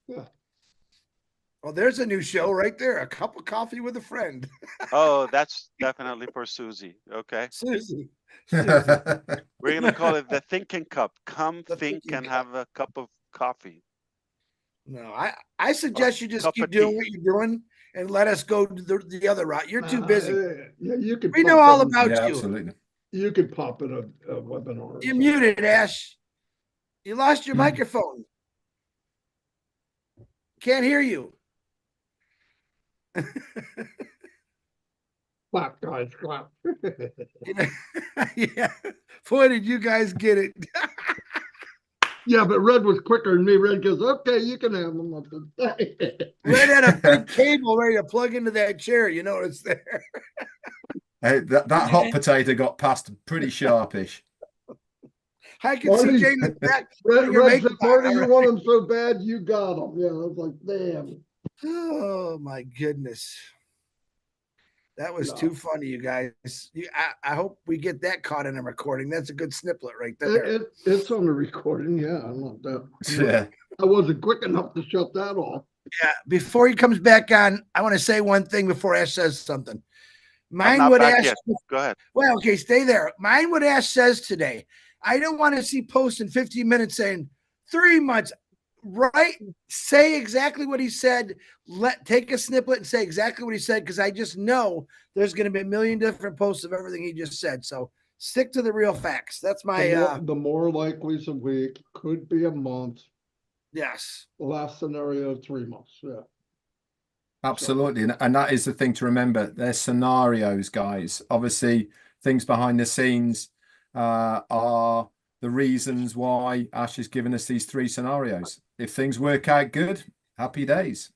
Yeah. Well, there's a new show right there. A cup of coffee with a friend. Oh, that's definitely for Susie. Okay. Susie. We're gonna call it the thinking cup. Come The think thinking and cup. have a cup of coffee. No, I suggest you just cup keep of doing tea. what you're doing and let us go to the other route. You're too busy. Yeah, you could. We know pop all in- about Yeah, you. absolutely. You could pop in a webinar. or You're something. muted, Ash. You lost your microphone. Can't hear you. Clap, guys, clap. Yeah. Boy, did you guys get it. Yeah, but Red was quicker than me. Red goes, okay, you can have them. Red had a big cable ready to plug into that chair. You notice there. Hey, that hot potato got past pretty sharpish. I can see Marty, Jane in the back. Red putting her said, makeup on Marty, you already. want them so bad, you got them. Yeah, I was like, damn. Oh my goodness. That was No. too funny, you guys. I hope we get that caught in a recording. That's a good snippet right there. It's on the recording. Yeah, I'm not that. Yeah. I wasn't quick enough to shut that off. Yeah. Before he comes back on, I want to say one thing before Ash says something. I'm Mine not what back Ash. yet. Go ahead. Well, okay, stay there. Mine what Ash says today. I don't want to see posts in 15 minutes saying 3 months. Right? Say exactly what he said. Take a snippet and say exactly what he said, because I just know there's going to be a million different posts of everything he just said. So stick to the real facts. That's my The more likely is a week, could be a month. yes. Last scenario, 3 months. Yeah. Absolutely. And that is the thing to remember. They're scenarios, guys. Obviously, things behind the scenes are the reasons why Ash has given us these 3 scenarios. If things work out good, happy days.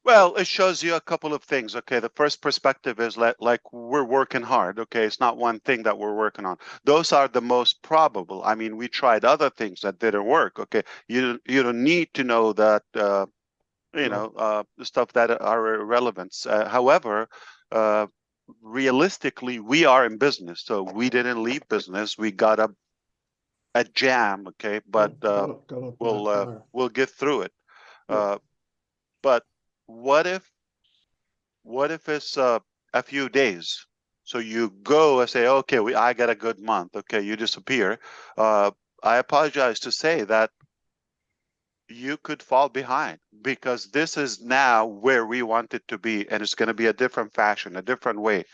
Well, it shows you a couple of things. Okay, the first perspective is like we're working hard. Okay, it's not one thing that we're working on. Those are the most probable. I mean, we tried other things that didn't work. Okay, you don't need to know that stuff that are irrelevant. However, realistically, we are in business, so we didn't leave business. We got a jam. Okay, but we'll get through it. Yeah. But what if it's a few days? So you go and say, okay, I got a good month. Okay, you disappear. I apologize to say that you could fall behind, because this is now where we want it to be, and it's going to be a different fashion, a different way.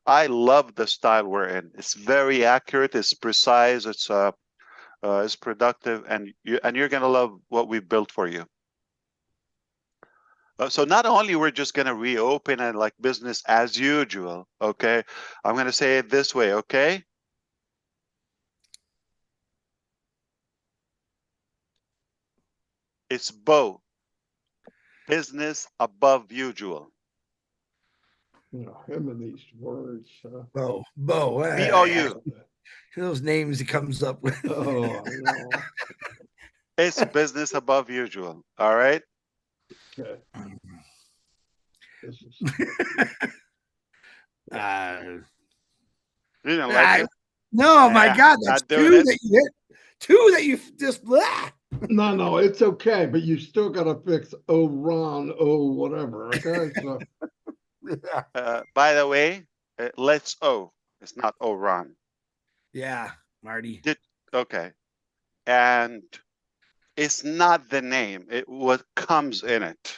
I love the style we're in. It's very accurate. It's precise. It's productive, and you're going to love what we built for you. So not only we're just going to reopen and like business as usual, okay? I'm going to say it this way, okay? It's both. Business above usual. Him and these words. Bo. BOU. Those names he comes up with. Oh, no. It's business above usual. All right? Okay. This is, You didn't like it? No, my God, that's not doing 2 it. that you hit. 2 that you just blah. no, it's okay, but you still got to fix Ron, whatever. Okay. So, By the way, let's it's not Ron. Yeah, Marty. Okay. And it's not the name, what comes in it.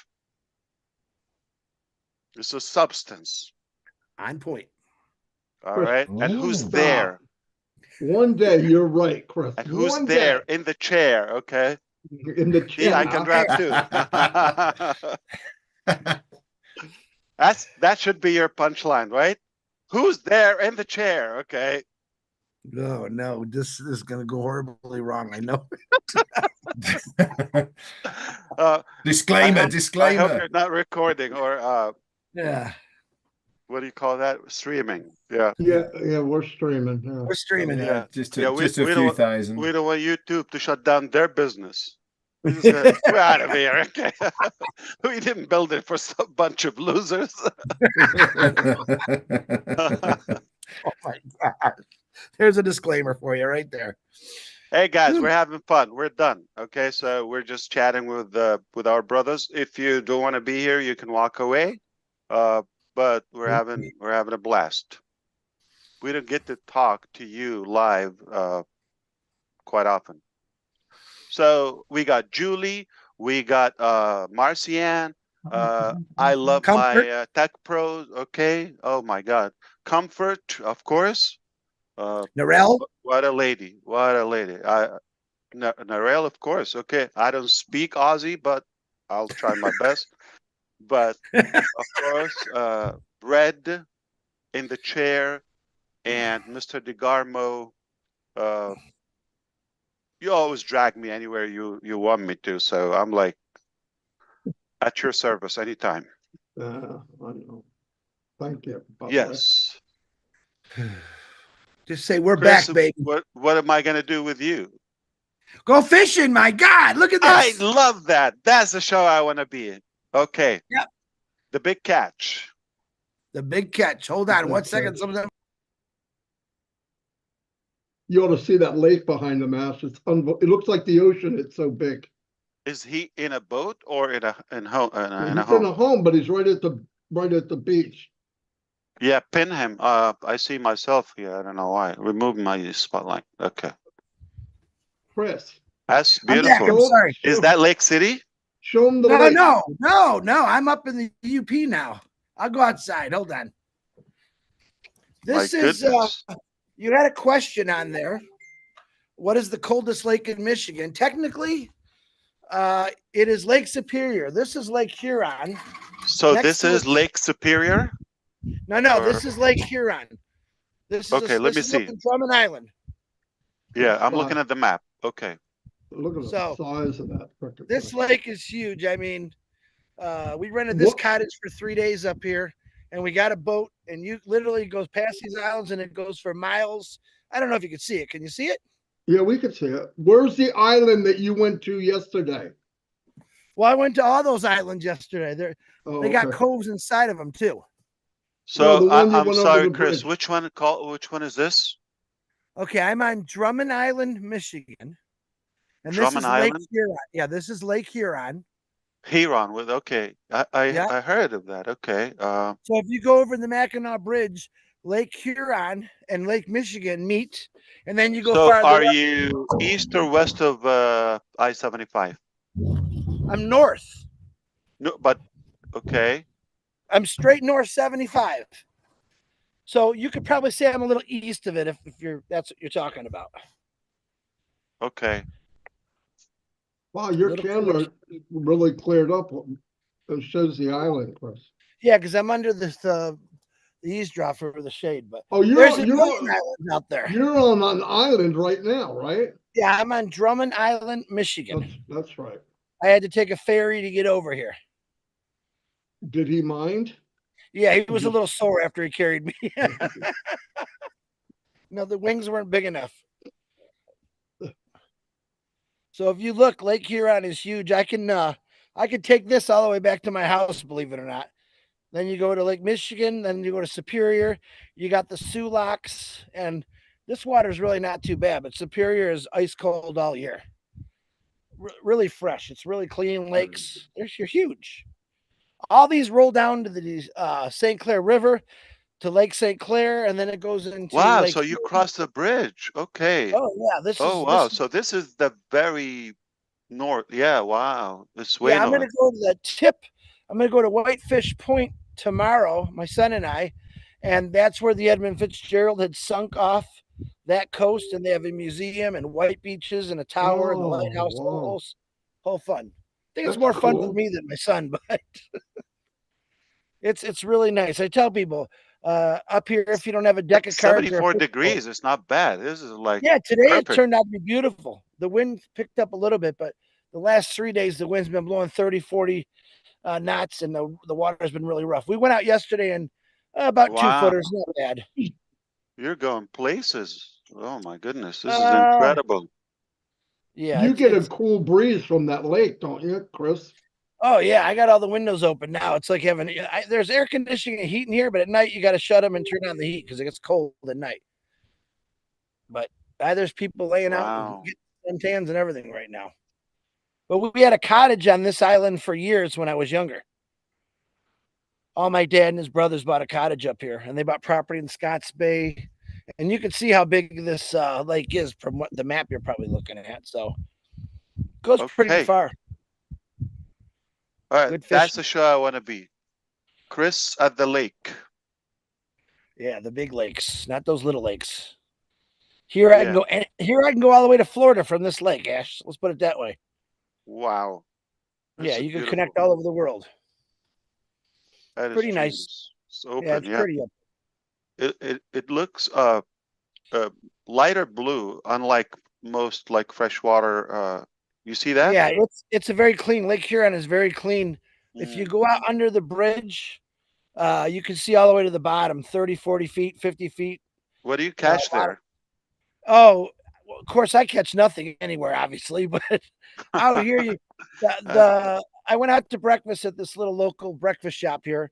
It's a substance. On point. All right. And who's Oh. there? one day, you're right, Chris. And who's One there day, in the chair? Okay. in the See, I can rap too. That should be your punchline, right? Who's there in the chair? Okay. No, this is gonna go horribly wrong. I know. Disclaimer. I hope you're not recording or Yeah, what do you call that? Streaming. Yeah. yeah, we're streaming. Yeah. we're streaming. Yeah. Just Yeah, a few thousand. We don't want YouTube to shut down their business. We're out of here. Okay. We didn't build it for some bunch of losers. Oh my God, There's a disclaimer for you right there. Hey guys, we're having fun. We're done. Okay, so we're just chatting with our brothers. If you don't want to be here, you can walk away. But we're having a blast. We don't get to talk to you live quite often. So we got Julie, we got Marcian. I love Comfort. my tech pros. Okay. Oh my God, Comfort, of course. Narelle. What a lady! What a lady! Narelle, of course. Okay, I don't speak Aussie, but I'll try my best. But of course, Red in the chair and Mr. DeGarmo. You always drag me anywhere you want me to, so I'm like at your service anytime. I know. Thank you. By the way. Yes. Just say we're Chris, back, baby. What am I gonna do with you? Go fishing, my God. Look at I this. love that. That's the show I want to be in. Okay. Yep. The big catch. The big catch. Hold on big 1 second. catch. Something. You ought to see that lake behind the mast. It looks like the ocean. It's so big. Is he in a boat or in a home? He's in a home, but he's right at the beach. Yeah, pin him. I see myself here. I don't know why. Remove my spotlight. Okay. Chris. That's I'm back. I'm beautiful. sorry. Is that Lake City? Show him the lake. No. I'm up in the UP now. I'll go outside. Hold on. This My is goodness. you had a question on there. What is the coldest lake in Michigan? Technically, it is Lake Superior. This is Lake Huron. So Next this to is it- Lake Superior? No, Or- this is Lake Huron. This is Okay, let me this is up see. in Drummond Island. Yeah, I'm looking at the map. Okay. Look at the So, size of that. frickin' This thing. lake is huge. I mean, we rented this What- cottage for 3 days up here, and we got a boat, and you literally goes past these islands, and it goes for miles. I don't know if you can see it. Can you see it? Yeah, we could see it. Where's the island that you went to yesterday? Well, I went to all those islands yesterday. Oh, They got okay. coves inside of them too. So the one you I'm went over sorry, the Chris. bridge. Which one is this? Okay, I'm on Drummond Island, Michigan, and Drummond this is Lake Island? Huron. Yeah, this is Lake Huron. Huron with okay. Yeah. I heard of that. Okay. So if you go over the Mackinac Bridge, Lake Huron and Lake Michigan meet, and then you go So farther. are up. you east or west of I-75? I'm north. No, but okay. I'm straight north 75. So you could probably say I'm a little east of it if that's what you're talking about. Okay. Wow, your Little camera really cleared up and shows the island, Chris. Yeah, because I'm under the eavesdrop for the shade, but Oh, there's a million islands out there. You're on an island right now, right? Yeah, I'm on Drummond Island, Michigan. That's right. I had to take a ferry to get over here. Did he mind? Yeah, he was a little sore after he carried me. No, the wings weren't big enough. So if you look, Lake Huron is huge. I could take this all the way back to my house, believe it or not. Then you go to Lake Michigan, then you go to Superior. You got the Sulaks, and this water is really not too bad, but Superior is ice cold all year. Really fresh. It's really clean lakes. They're huge. All these roll down to the St. Clair River, to Lake St. Clair, and then it goes into Wow, Lake so you crossed the bridge. Okay. Oh yeah, Wow. So this is the very north. Yeah, wow. It's way I'm north. gonna go to the tip. I'm gonna go to Whitefish Point tomorrow, my son and I, and that's where the Edmund Fitzgerald had sunk off that coast, and they have a museum and white beaches and a tower and the lighthouse. Wow. Whole fun. I think it's That's more fun cool. for me than my son, but it's really nice. I tell people up here, if you don't have a deck of cards, 74 degrees. It's not bad. This is like today perfect. it turned out to be beautiful. The wind picked up a little bit, but the last 3 days the wind's been blowing 30, 40 knots, and the water's been really rough. We went out yesterday and about 2 footers, not bad. You're going places. Oh my goodness, this is incredible. Yeah, You get a cool breeze from that lake, don't you, Chris? Oh yeah, I got all the windows open now. It's like having there's air conditioning and heat in here, but at night you got to shut them and turn on the heat because it gets cold at night. But there's people laying out and Wow. getting suntans and everything right now. But we had a cottage on this island for years when I was younger. All my dad and his brothers bought a cottage up here, and they bought property in Scotts Bay. And you can see how big this lake is from what the map you're probably looking at. So it goes pretty Okay. far. All right. Good That's fishing. the show I want to be. Chris at the lake. Yeah, the big lakes, not those little lakes. Here I can Yeah. go. And here I can go all the way to Florida from this lake, Ash. Let's put it that way. Wow. Yeah, That's you can beautiful. connect all over the world. That is Pretty nice. genius. It's Yeah, open. it's Yeah. pretty up. It looks lighter blue, unlike most like freshwater. You see that? Yeah, it's a very clean. Lake Huron is very clean. If you Mm. go out under the bridge, you can see all the way to the bottom, 30, 40 feet, 50 feet. What do you catch there? Oh, well, of course, I catch nothing anywhere, obviously, but out here, I went out to breakfast at this little local breakfast shop here.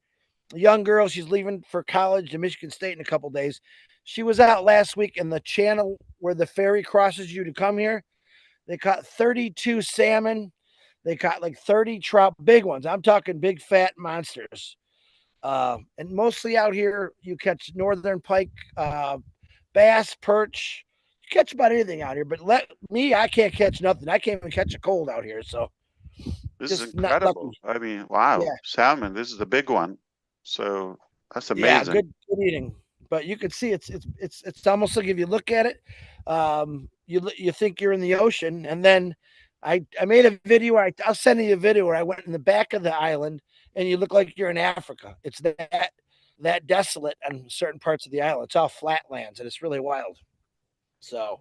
A young girl, she's leaving for college to Michigan State in a couple days. She was out last week in the channel where the ferry crosses you to come here. They caught 32 salmon. They caught like 30 trout, big ones. I'm talking big fat monsters. And mostly out here, you catch northern pike, bass, perch. You catch about anything out here. But I can't catch nothing. I can't even catch a cold out here. So This is just not lucky. incredible. I mean, wow, Yeah. salmon. This is the big one. So that's Yeah, amazing. good eating. But you can see it's almost like if you look at it, you think you're in the ocean, and then I made a video. I'll send you a video where I went in the back of the island, and you look like you're in Africa. It's that desolate on certain parts of the island. It's all flatlands, and it's really wild. So,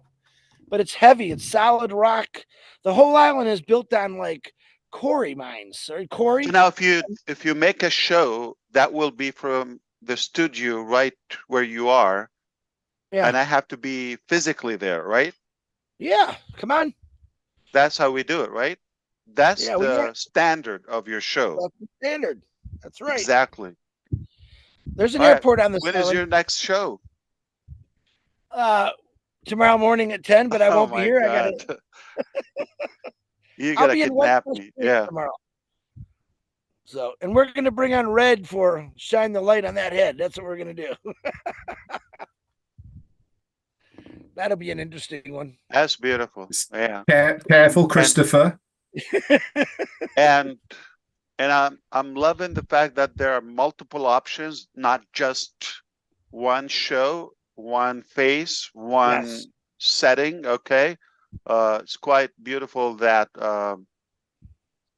but it's heavy. It's solid rock. The whole island is built on like quarry mines or quarry. So now, if you make a show, that will be from the studio right where you are, Yeah, and I have to be physically there, right? yeah. Come on. That's how we do it, right? That's Yeah, the standard of your show. that's the standard. That's right. Exactly. There's an All right. airport on this When is island. your next show? Tomorrow morning at 10, but I Oh won't be my here. God. You I'll gotta be in kidnap West me. Virginia Yeah. tomorrow. So, and we're gonna bring on Red for shine the light on that head. That's what we're gonna do. That'll be an interesting one. That's beautiful. Yeah. Careful, Christopher. And I'm loving the fact that there are multiple options, not just one show, one face, one Yes. setting. Okay. It's quite beautiful that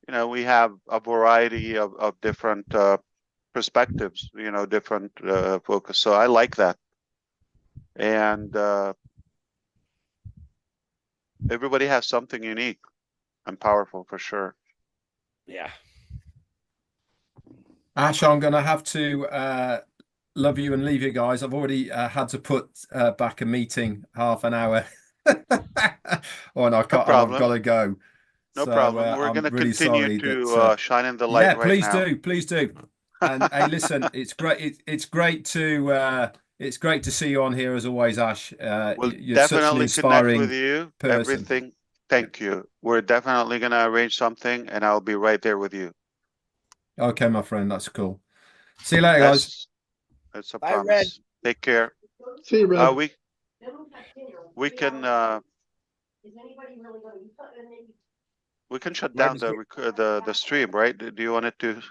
we have a variety of different perspectives, different focus. So I like that. And everybody has something unique and powerful for sure. Yeah. Ash, I'm going to have to love you and leave you guys. I've already had to put back a meeting half an hour. Oh, and I've got to go. No So, problem. We're I'm going to really continue sorry to that, shine in the light yeah, right now. please do. And hey, listen, it's great. It's great to see you on here as always, Ash. We'll You're such an definitely connect with inspiring you. person. Everything. Thank you. We're definitely going to arrange something, and I'll be right there with you. Okay, my friend, that's cool. See you later, guys. That's a Bye, promise. Red. Take care. See you, Red. We can shut down the stream, right? Do you want it to